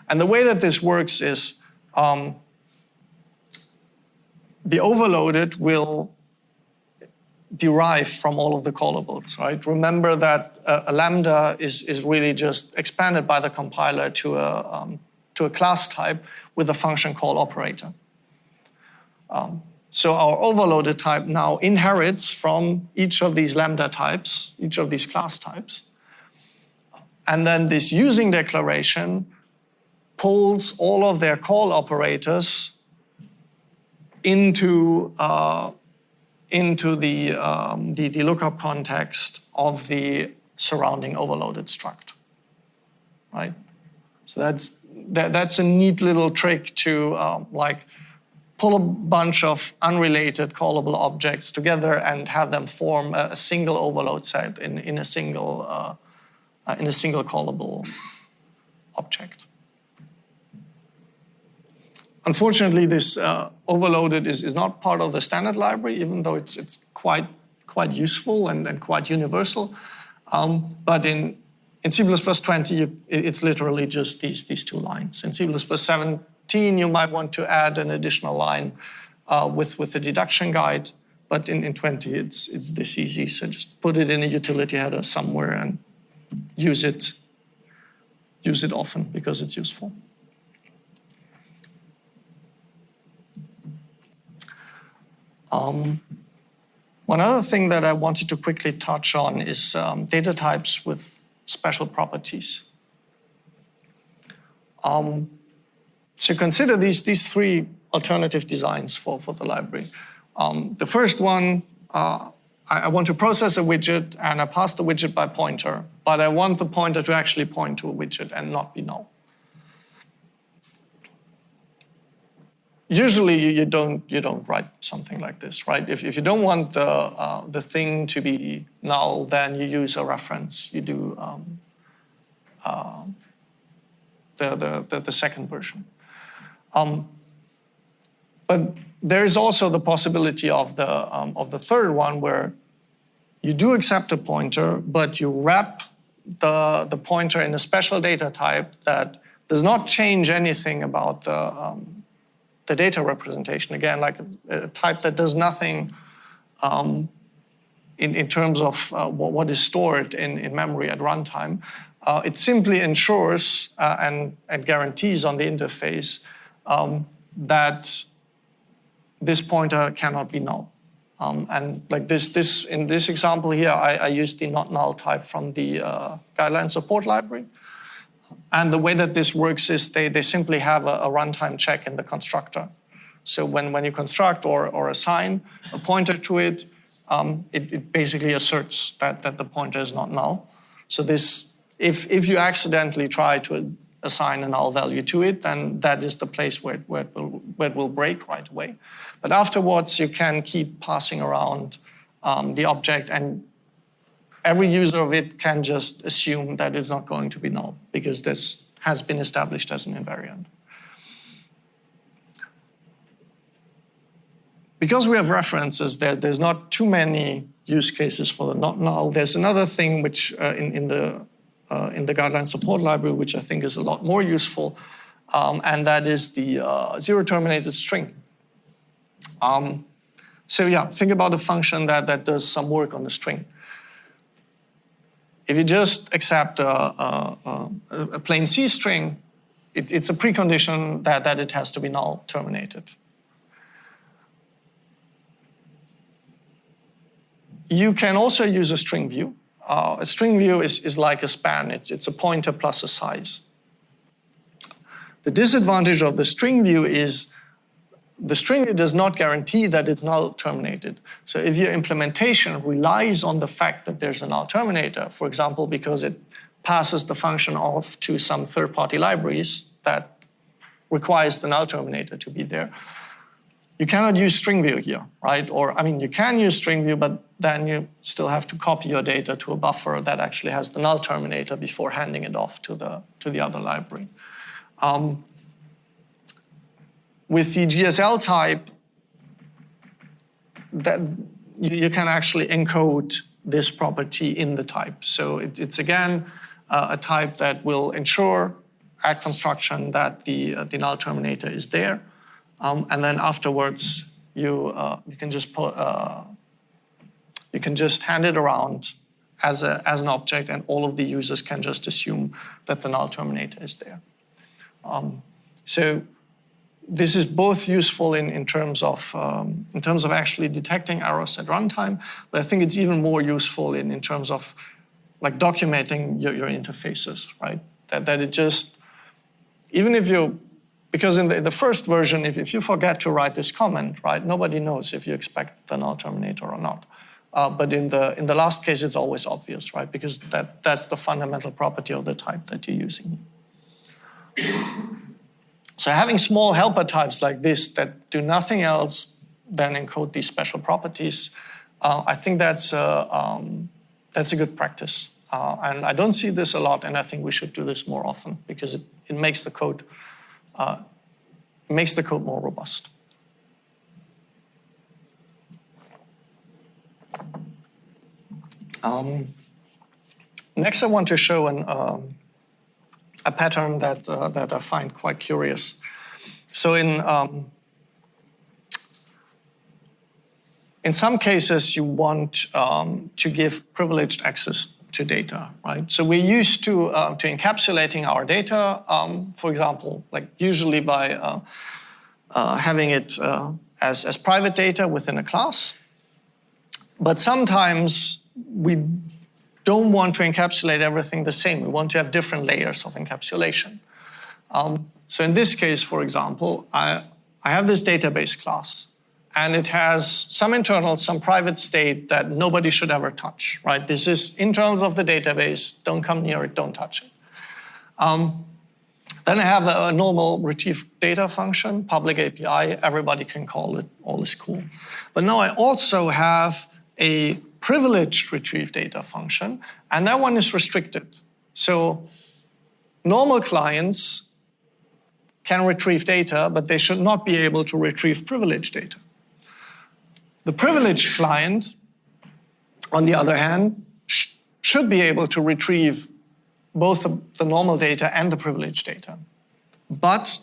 And the way that this works is the overloaded will derive from all of the callables, right? Remember that a lambda is really just expanded by the compiler to a class type with a function call operator. So our overloaded type now inherits from each of these lambda types, each of these class types. And then this using declaration pulls all of their call operators into the lookup context of the surrounding overloaded struct, right? So that's a neat little trick to pull a bunch of unrelated callable objects together and have them form a single overload set in a single callable object. Unfortunately, this overloaded is not part of the standard library, even though it's quite useful and quite universal. But in C++20, it's literally just these two lines. In C++17, you might want to add an additional line with the deduction guide. But in 20, it's this easy. So just put it in a utility header somewhere and use it often because it's useful. One other thing that I wanted to quickly touch on is data types with special properties. So consider these three alternative designs for the library. The first one, I want to process a widget and I pass the widget by pointer, but I want the pointer to actually point to a widget and not be null. usually you don't write something like this, right? If you don't want the thing to be null, then you use a reference. You do the second version. But there is also the possibility of the third one, where you do accept a pointer, but you wrap the pointer in a special data type that does not change anything about the data representation. Again, like a type that does nothing in terms of what is stored in memory at runtime. It simply ensures and guarantees on the interface that this pointer cannot be null. And like this in this example here, I used the not null type from the guideline support library. And the way that this works is they simply have a runtime check in the constructor. So when you construct or assign a pointer to it, it basically asserts that the pointer is not null. So this, if you accidentally try to assign a null value to it, then that is the place where it will break right away. But afterwards, you can keep passing around the object, and every user of it can just assume that it's not going to be null, because this has been established as an invariant. Because we have references, there's not too many use cases for the not null. There's another thing which in the guideline support library, which I think is a lot more useful, and that is the zero-terminated string. So yeah, think about a function that does some work on the string. If you just accept a plain C string, it's a precondition that it has to be null terminated. You can also use a string view. A string view is like a span. It's a pointer plus a size. The disadvantage of the string view is the string view does not guarantee that it's null terminated. So if your implementation relies on the fact that there's a null terminator, for example, because it passes the function off to some third-party libraries that requires the null terminator to be there, you cannot use string view here, right? Or, I mean, you can use string view, but then you still have to copy your data to a buffer that actually has the null terminator before handing it off to the other library. With the GSL type, that you can actually encode this property in the type. So it's again a type that will ensure at construction that the null terminator is there. And then afterwards, you can just hand it around as an object, and all of the users can just assume that the null terminator is there. So this is both useful in terms of actually detecting errors at runtime, but I think it's even more useful in terms of like documenting your interfaces, right? That it just, even if you, because in the first version, if you forget to write this comment, right, nobody knows if you expect the null terminator or not. But in the last case, it's always obvious, right? Because that's the fundamental property of the type that you're using. So having small helper types like this that do nothing else than encode these special properties, I think that's a good practice. And I don't see this a lot, and I think we should do this more often because it makes the code more robust. Next, I want to show a pattern that I find quite curious. So in some cases, you want to give privileged access to data, right? So we're used to encapsulating our data, for example, like usually by having it as private data within a class. But sometimes we don't want to encapsulate everything the same. We want to have different layers of encapsulation. So in this case, for example, I have this database class, and it has some internals, some private state that nobody should ever touch, right? This is internals of the database. Don't come near it, don't touch it. Then I have a normal retrieve data function, public API, everybody can call it, all is cool. But now I also have a privileged retrieve data function, and that one is restricted. So normal clients can retrieve data, but they should not be able to retrieve privileged data. The privileged client, on the other hand, should be able to retrieve both the normal data and the privileged data. But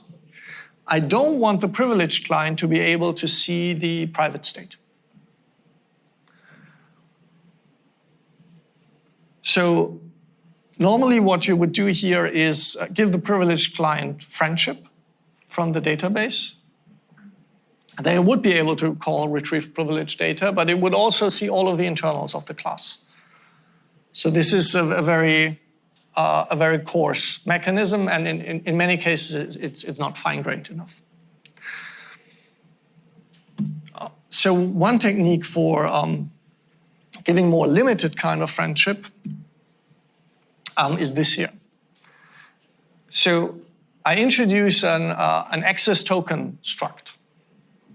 I don't want the privileged client to be able to see the private state. So normally what you would do here is give the privileged client friendship from the database. Then it would be able to call retrieve privileged data, but it would also see all of the internals of the class. So this is a very coarse mechanism, and in many cases it's not fine-grained enough. So one technique for giving more limited kind of friendship is this here. So I introduce an access token struct.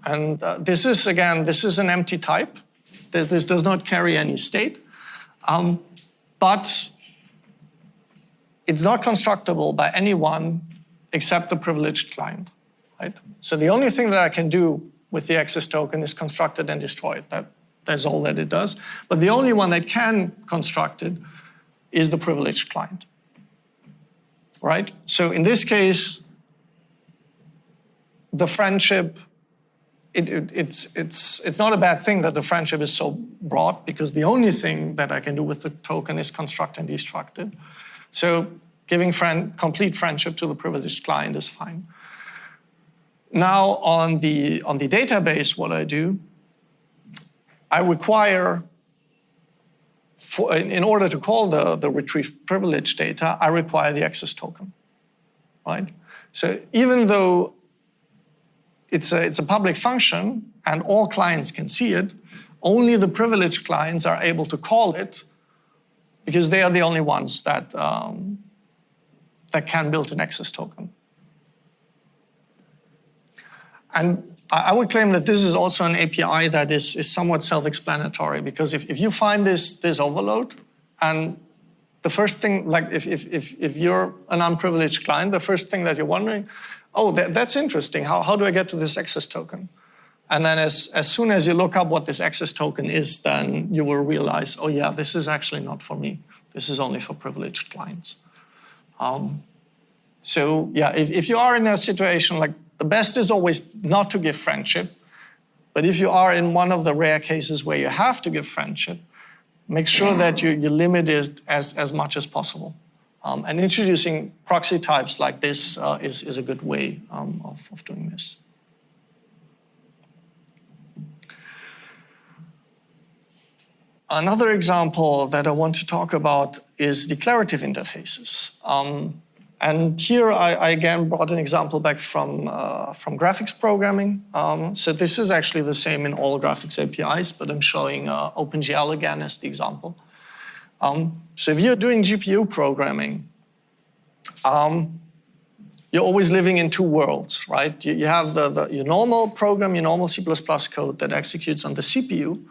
And this is an empty type. This does not carry any state. But it's not constructible by anyone except the privileged client, right? So the only thing that I can do with the access token is construct it and destroy it. That's all that it does. But the only one that can construct it is the privileged client, right? So in this case, the friendship, it's not a bad thing that the friendship is so broad, because the only thing that I can do with the token is construct and destruct it. So giving complete friendship to the privileged client is fine. Now on the database, what I do, I require, in order to call the retrieve privileged data, I require the access token, right? So even though it's a public function and all clients can see it, only the privileged clients are able to call it, because they are the only ones that can build an access token. And I would claim that this is also an API that is somewhat self-explanatory, because if you find this overload, and the first thing, like if you're an unprivileged client, the first thing that you're wondering, oh, that's interesting, how do I get to this access token? And then as soon as you look up what this access token is, then you will realize, oh yeah, this is actually not for me. This is only for privileged clients. So yeah, if you are in a situation, like the best is always not to give friendship, but if you are in one of the rare cases where you have to give friendship, make sure that you limit it as much as possible. And introducing proxy types like this is a good way of doing this. Another example that I want to talk about is declarative interfaces. And here I again brought an example back from graphics programming. So this is actually the same in all graphics APIs, but I'm showing OpenGL again as the example. So if you're doing GPU programming, you're always living in two worlds, right? You have your normal program, your normal C++ code that executes on the CPU,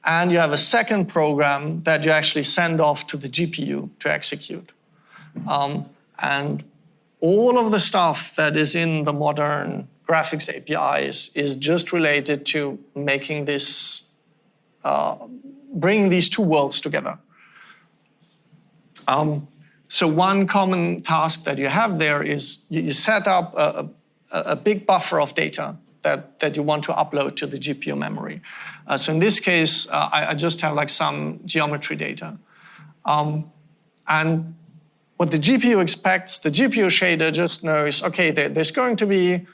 and you have a second program that you actually send off to the GPU to execute. And all of the stuff that is in the modern graphics APIs is just related to making this, bringing these two worlds together. So one common task that you have there is you set up a big buffer of data that you want to upload to the GPU memory. So in this case, I just have like some geometry data. And what the GPU expects, the GPU shader just knows, okay, there's going to be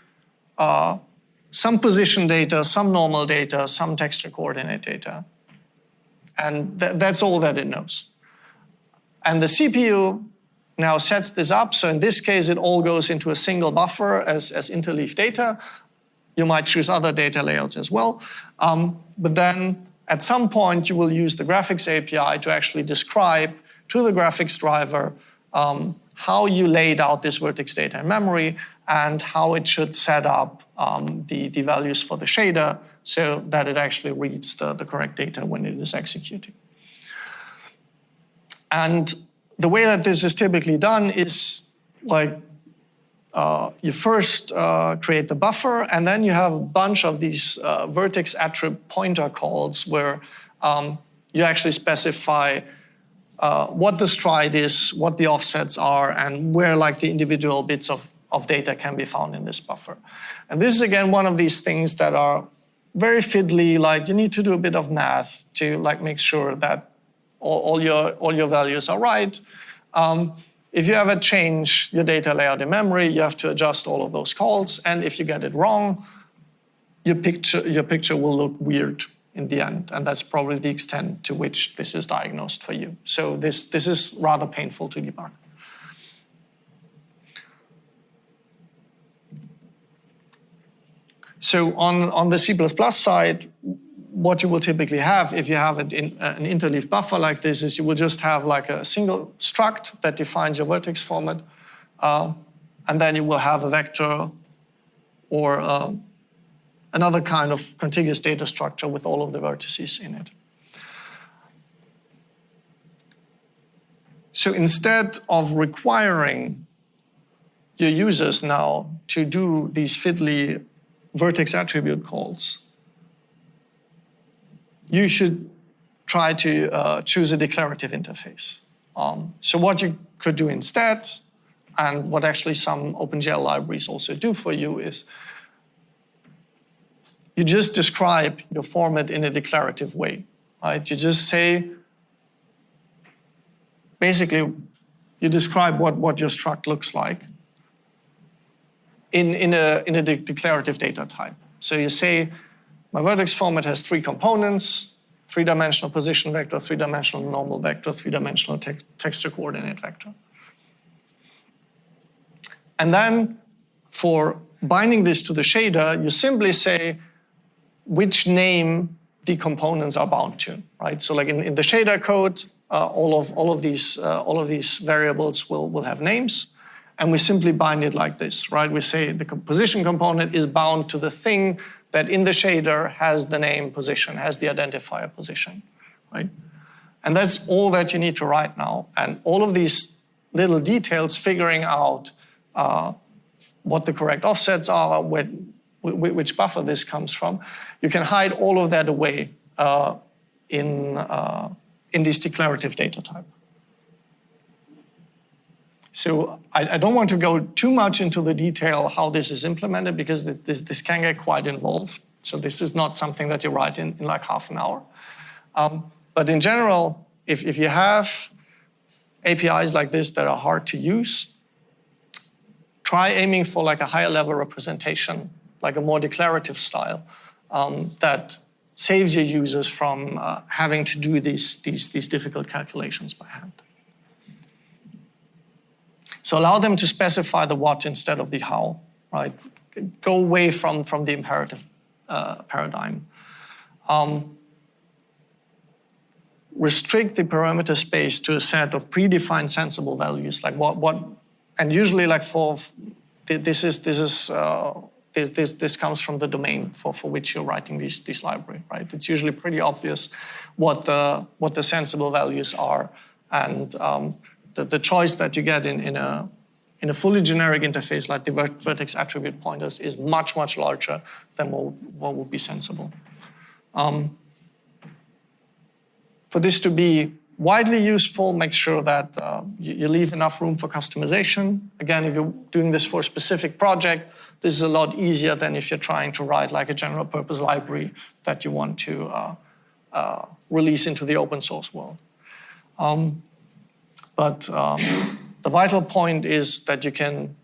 some position data, some normal data, some texture coordinate data. And that's all that it knows. And the CPU now sets this up. So in this case, it all goes into a single buffer as interleave data. You might choose other data layouts as well. But then at some point, you will use the graphics API to actually describe to the graphics driver how you laid out this vertex data in memory and how it should set up the values for the shader so that it actually reads the correct data when it is executing. And the way that this is typically done is like you first create the buffer, and then you have a bunch of these vertex attribute pointer calls where you actually specify what the stride is, what the offsets are, and where like the individual bits of data can be found in this buffer. And this is again one of these things that are very fiddly, like you need to do a bit of math to like make sure that all your values are right. If you ever change your data layout in memory, you have to adjust all of those calls, and if you get it wrong, your picture will look weird in the end, and that's probably the extent to which this is diagnosed for you. So this is rather painful to debug. So on the C++ side, what you will typically have if you have an interleave buffer like this is you will just have like a single struct that defines your vertex format, and then you will have a vector or another kind of contiguous data structure with all of the vertices in it. So instead of requiring your users now to do these fiddly vertex attribute calls, you should try to choose a declarative interface. So what you could do instead, and what actually some OpenGL libraries also do for you, is you just describe your format in a declarative way, right? You just say, basically, you describe what your struct looks like in a declarative data type. So you say, my vertex format has 3 components: 3-dimensional position vector, 3-dimensional normal vector, 3-dimensional texture coordinate vector. And then for binding this to the shader, you simply say which name the components are bound to, right? So like in the shader code, all of these variables will have names, and we simply bind it like this, right? We say the position component is bound to the thing that in the shader has the name position, has the identifier position, right? And that's all that you need to write now. And all of these little details, figuring out what the correct offsets are, which buffer this comes from, you can hide all of that away in this declarative data type. So I don't want to go too much into the detail how this is implemented, because this can get quite involved. So this is not something that you write in like half an hour. But in general, if you have APIs like this that are hard to use, try aiming for like a higher level representation, like a more declarative style that saves your users from having to do these difficult calculations by hand. So allow them to specify the what instead of the how, right? Go away from the imperative paradigm. Restrict the parameter space to a set of predefined sensible values, like what, and usually like this comes from the domain for which you're writing this library, right? It's usually pretty obvious what the sensible values are, and the choice that you get in a fully generic interface like the vertex attribute pointers is much larger than what would be sensible. For this to be widely useful, make sure that you leave enough room for customization. Again, if you're doing this for a specific project, this is a lot easier than if you're trying to write like a general purpose library that you want to release into the open source world. But the vital point is that you can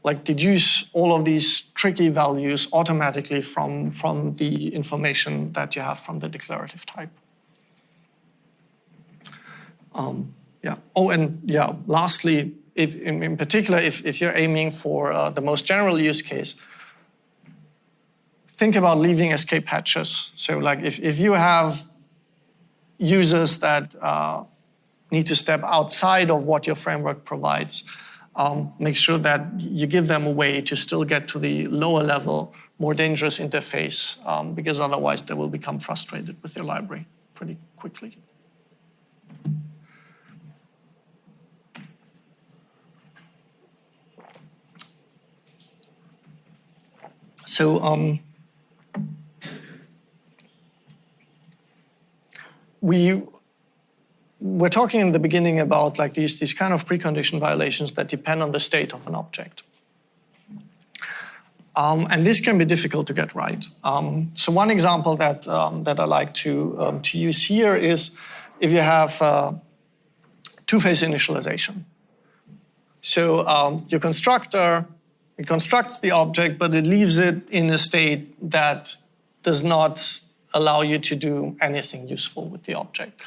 like deduce all of these tricky values automatically from the information that you have from the declarative type. Yeah. Oh, and yeah, lastly, in particular, if you're aiming for the most general use case, think about leaving escape hatches. So like if you have users that need to step outside of what your framework provides, make sure that you give them a way to still get to the lower level, more dangerous interface, because otherwise they will become frustrated with your library pretty quickly. So we're talking in the beginning about like these kind of precondition violations that depend on the state of an object. And this can be difficult to get right. So one example that I like to use here is if you have two-phase initialization. So your constructor, it constructs the object, but it leaves it in a state that does not allow you to do anything useful with the object.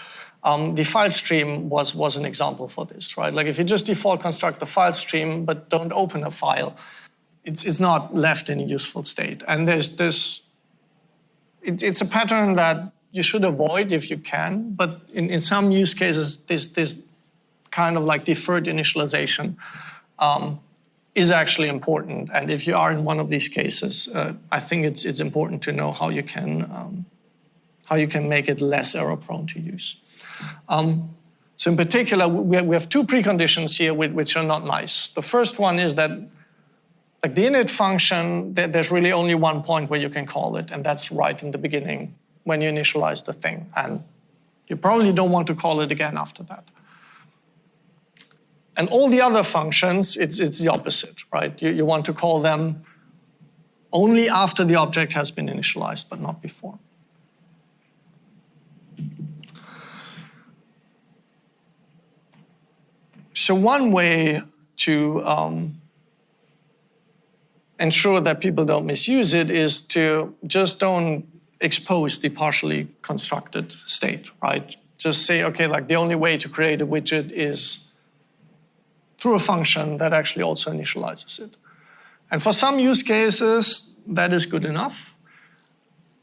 The file stream was an example for this, right? Like if you just default construct the file stream, but don't open a file, it's not left in a useful state. And there's this, it's a pattern that you should avoid if you can, but in some use cases, this kind of like deferred initialization is actually important. And if you are in one of these cases, I think it's important to know how you can make it less error prone to use. So in particular, we have two preconditions here which are not nice. The first one is that like the init function, there's really only one point where you can call it, and that's right in the beginning when you initialize the thing. And you probably don't want to call it again after that. And all the other functions, it's the opposite, right? You want to call them only after the object has been initialized, but not before. So one way to ensure that people don't misuse it is to just don't expose the partially constructed state, right? Just say, okay, like the only way to create a widget is through a function that actually also initializes it. And for some use cases, that is good enough,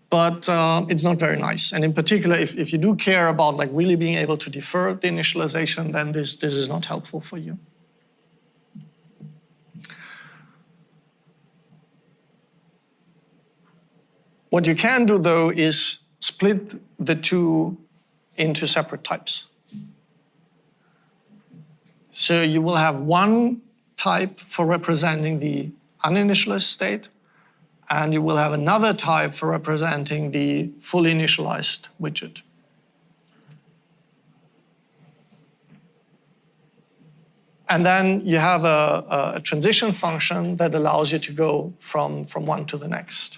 but it's not very nice. And in particular, if you do care about like really being able to defer the initialization, then this is not helpful for you. What you can do, though, is split the two into separate types. So you will have one type for representing the uninitialized state, and you will have another type for representing the fully initialized widget. And then you have a transition function that allows you to go from one to the next.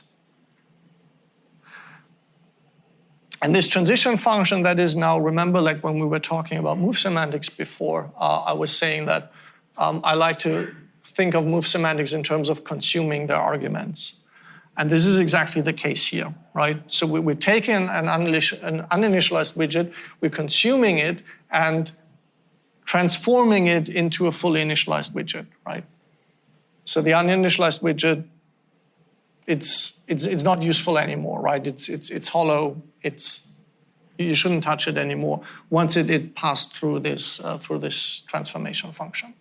And this transition function that is now, remember like when we were talking about move semantics before, I was saying that I like to think of move semantics in terms of consuming their arguments. And this is exactly the case here, right? So we're taking an uninitialized widget, we're consuming it and transforming it into a fully initialized widget, right? So the uninitialized widget, it's not useful anymore, right? It's hollow. You shouldn't touch it anymore once it passed through this transformation function.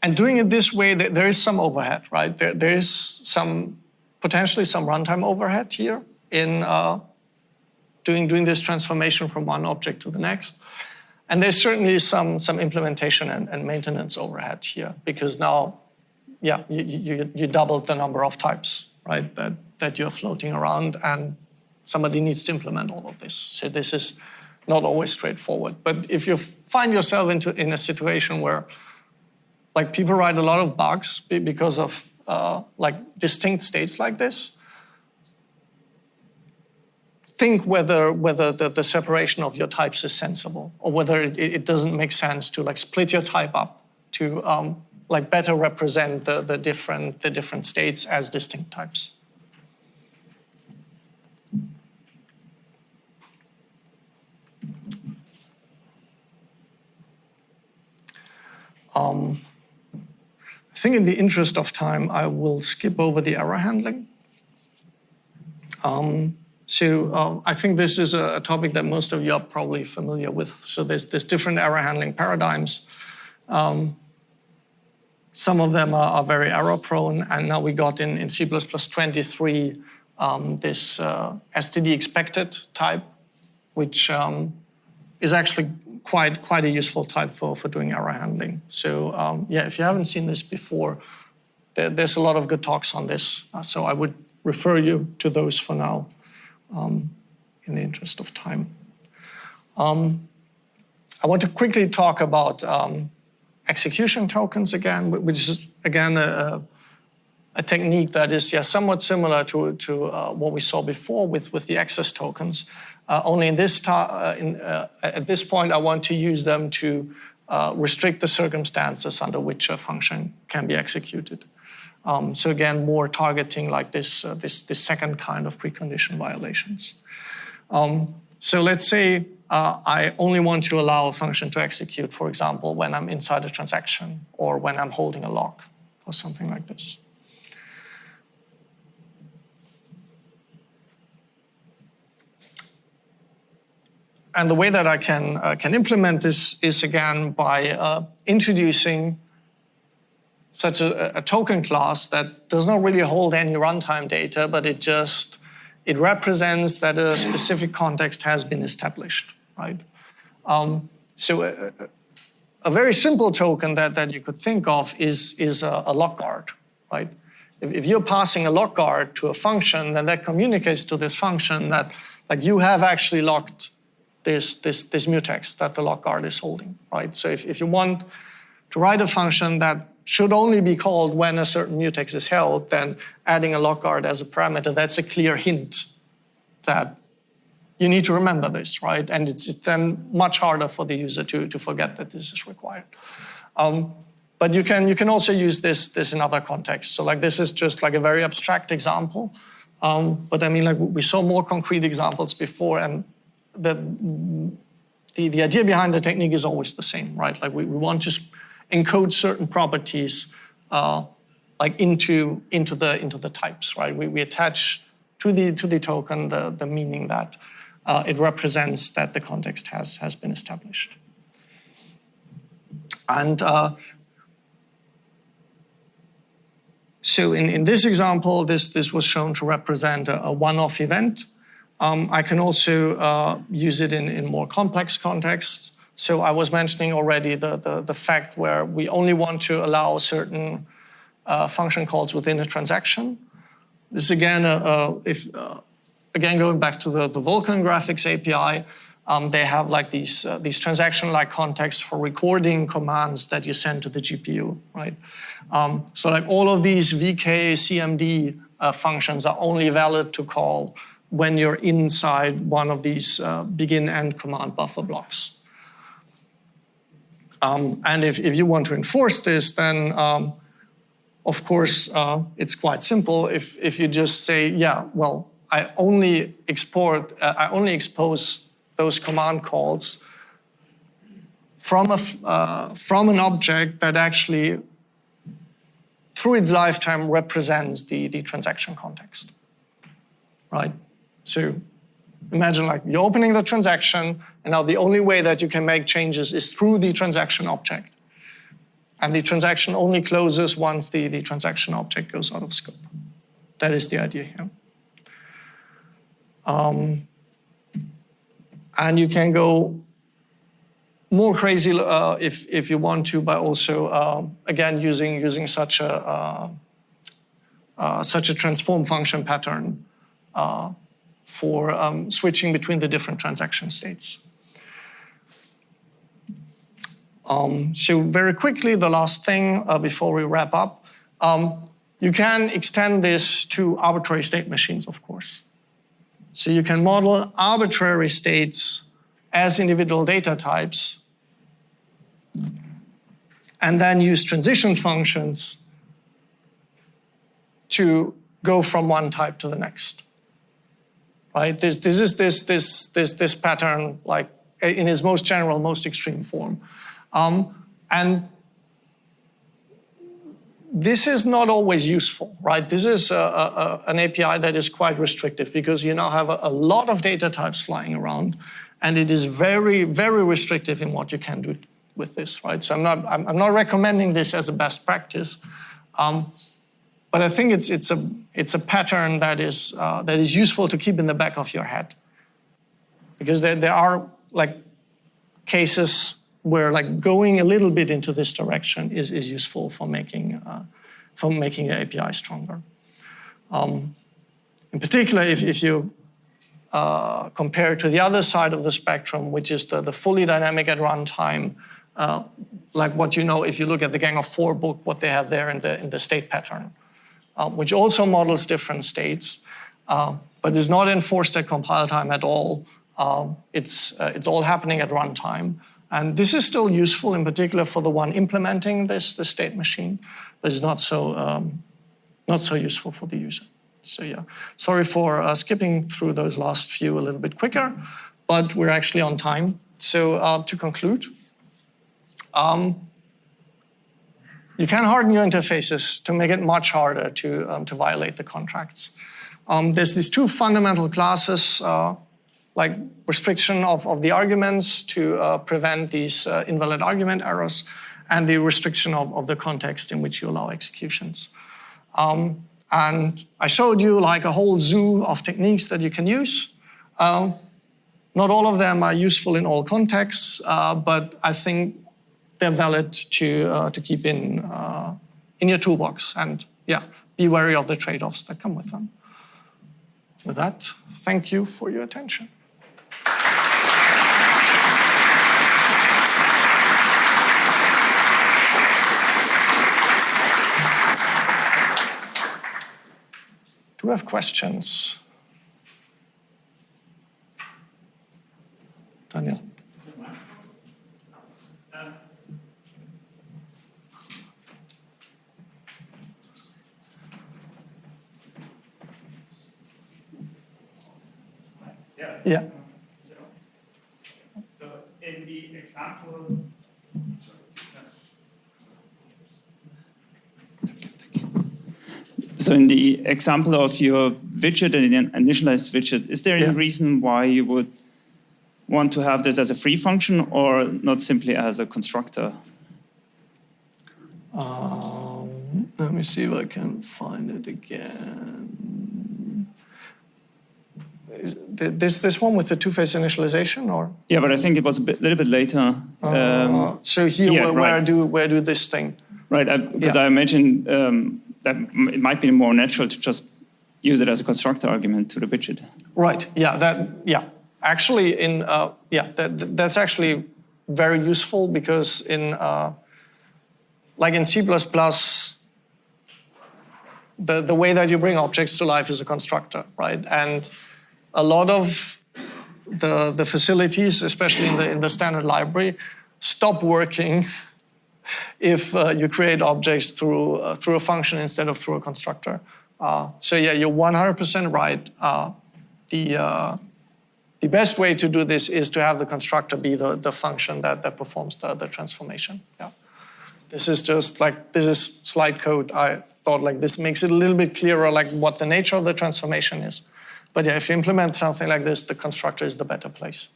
And doing it this way, there is some overhead, right? There is potentially some runtime overhead here in doing this transformation from one object to the next. And there's certainly some implementation and maintenance overhead here, because now, yeah, you doubled the number of types, right, that you're floating around, and somebody needs to implement all of this. So this is not always straightforward. But if you find yourself in a situation where like people write a lot of bugs because of like distinct states like this, think whether the separation of your types is sensible, or whether it doesn't make sense to like split your type up to like better represent the different states as distinct types. I think in the interest of time, I will skip over the error handling. So I think this is a topic that most of you are probably familiar with. So there's different error handling paradigms. Some of them are very error prone, and now we got in C++ 23 this std expected type, which is actually quite a useful type for doing error handling. So yeah, if you haven't seen this before, there's a lot of good talks on this. So I would refer you to those for now, in the interest of time. I want to quickly talk about execution tokens again, which is again a technique that is somewhat similar to what we saw before with the access tokens. Only at this point, I want to use them to restrict the circumstances under which a function can be executed. So again, more targeting like this second kind of precondition violations. So let's say I only want to allow a function to execute, for example, when I'm inside a transaction or when I'm holding a lock or something like this. And the way that I can implement this is again by introducing such a token class that does not really hold any runtime data, but it represents that a specific context has been established, right? So a very simple token that you could think of is a lock guard, right? If you're passing a lock guard to a function, then that communicates to this function that like you have actually locked this mutex that the lock guard is holding, right? So if you want to write a function that should only be called when a certain mutex is held, then adding a lock guard as a parameter, that's a clear hint that you need to remember this, right? And it's then much harder for the user to forget that this is required. But you can also use this in other contexts. So like this is just like a very abstract example. But I mean, like we saw more concrete examples before, and the idea behind the technique is always the same, right? Like we want to encode certain properties like into the types, right? We attach to the token the meaning that it represents that the context has been established. And so in this example, this was shown to represent a one-off event. I can also use it in more complex contexts. So I was mentioning already the fact where we only want to allow certain function calls within a transaction. This again, again going back to the Vulkan graphics API, they have like these transaction-like contexts for recording commands that you send to the GPU, right? So like all of these VK, CMD functions are only valid to call when you're inside one of these begin-end command buffer blocks. And if you want to enforce this, then of course it's quite simple. If you just say, yeah, well, I only expose those command calls from an object that actually, through its lifetime, represents the transaction context, right? So imagine like you're opening the transaction, and now the only way that you can make changes is through the transaction object. And the transaction only closes once the transaction object goes out of scope. That is the idea here. And you can go more crazy if you want to by also, again, using such a transform function pattern for switching between the different transaction states. So very quickly, the last thing before we wrap up, you can extend this to arbitrary state machines, of course. So you can model arbitrary states as individual data types and then use transition functions to go from one type to the next. Right? This is this pattern, like in its most general, most extreme form. And this is not always useful, right? This is an API that is quite restrictive because you now have a lot of data types flying around, and it is very, very restrictive in what you can do with this, right? So I'm not recommending this as a best practice, but I think it's a pattern that is useful to keep in the back of your head, because there are like cases where like going a little bit into this direction is useful for making the API stronger. In particular, if you compare to the other side of the spectrum, which is the fully dynamic at runtime, like what you know if you look at the Gang of Four book, what they have there in the state pattern, which also models different states, but is not enforced at compile time at all. It's all happening at runtime. And this is still useful, in particular for the one implementing the state machine, but it's not so useful for the user. So yeah, sorry for skipping through those last few a little bit quicker, but we're actually on time. So to conclude, you can harden your interfaces to make it much harder to violate the contracts. There's these two fundamental classes, like restriction of the arguments to prevent these invalid argument errors, and the restriction of the context in which you allow executions. And I showed you like a whole zoo of techniques that you can use. Not all of them are useful in all contexts, but I think they're valid to keep in your toolbox. And yeah, be wary of the trade-offs that come with them. With that, thank you for your attention. Do we have questions? Daniel. Yeah. So in the example, of your widget and an initialized widget, is there any reason why you would want to have this as a free function or not simply as a constructor? Let me see if I can find it again. This one with the two-phase initialization, or? Yeah, but I think it was a little bit later. So here, yeah, where do this thing? Right, because I imagine that it might be more natural to just use it as a constructor argument to the widget. Right. Yeah. Actually, that's actually very useful because like in C++, the way that you bring objects to life is a constructor, right? And a lot of the facilities, especially in the standard library, stop working if you create objects through a function instead of through a constructor. So yeah, you're 100% right. The best way to do this is to have the constructor be the function that performs the transformation. Yeah. This is just like, this is slide code. I thought like this makes it a little bit clearer like what the nature of the transformation is. But yeah, if you implement something like this, the constructor is the better place.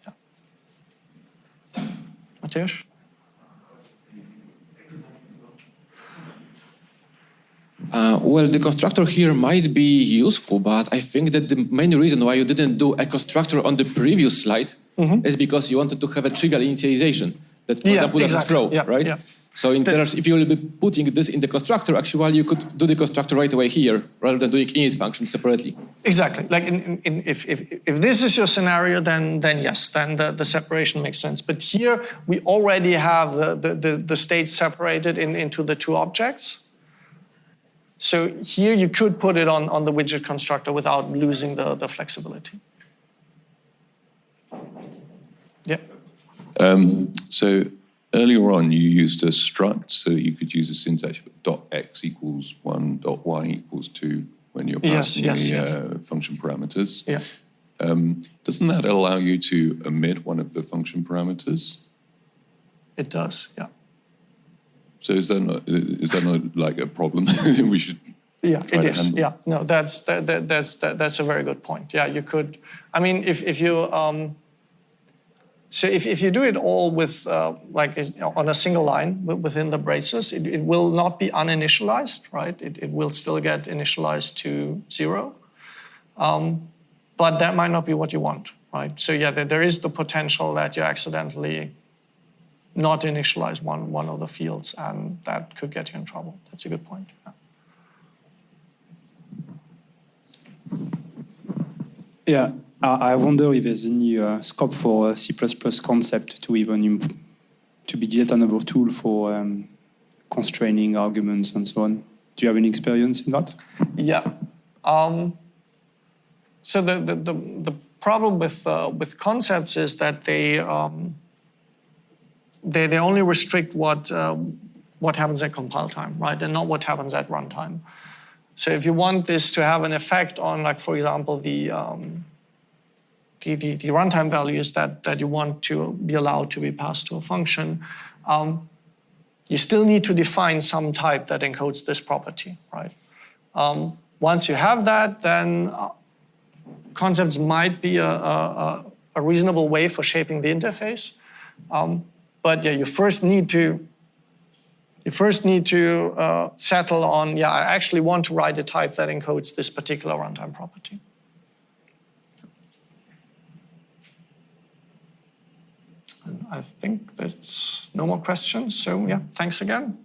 Yeah. Matthias? Well, the constructor here might be useful, but I think that the main reason why you didn't do a constructor on the previous slide is because you wanted to have a trivial initialization that, for example, doesn't throw, right? Yeah. So if you will be putting this in the constructor, actually you could do the constructor right away here, rather than doing init functions separately. Exactly. Like if this is your scenario, then yes, then the separation makes sense. But here we already have the states separated into the two objects. So here you could put it on the widget constructor without losing the flexibility. Yeah. So earlier on, you used a struct, so you could use a syntax .x equals 1, .y equals 2 when you're passing the function parameters. Yeah. Doesn't that allow you to omit one of the function parameters? It does, yeah. So is that not like a problem we should? Yeah, it is. Yeah, no, that's a very good point. Yeah, you could. I mean, if you so if you do it all with like on a single line within the braces, it will not be uninitialized, right? It will still get initialized to 0, but that might not be what you want, right? So yeah, there is the potential that you accidentally not initialize one of the fields, and that could get you in trouble. That's a good point. Yeah, I wonder if there's any scope for C++ concept to even to be yet another tool for constraining arguments and so on. Do you have any experience in that? Yeah. So the problem with concepts is that they only restrict what happens at compile time, right, and not what happens at runtime. So if you want this to have an effect on, like, for example, the runtime values that you want to be allowed to be passed to a function, you still need to define some type that encodes this property, right? Once you have that, then concepts might be a reasonable way for shaping the interface. But yeah, you first need to settle on, yeah, I actually want to write a type that encodes this particular runtime property. And I think there's no more questions. So yeah, thanks again.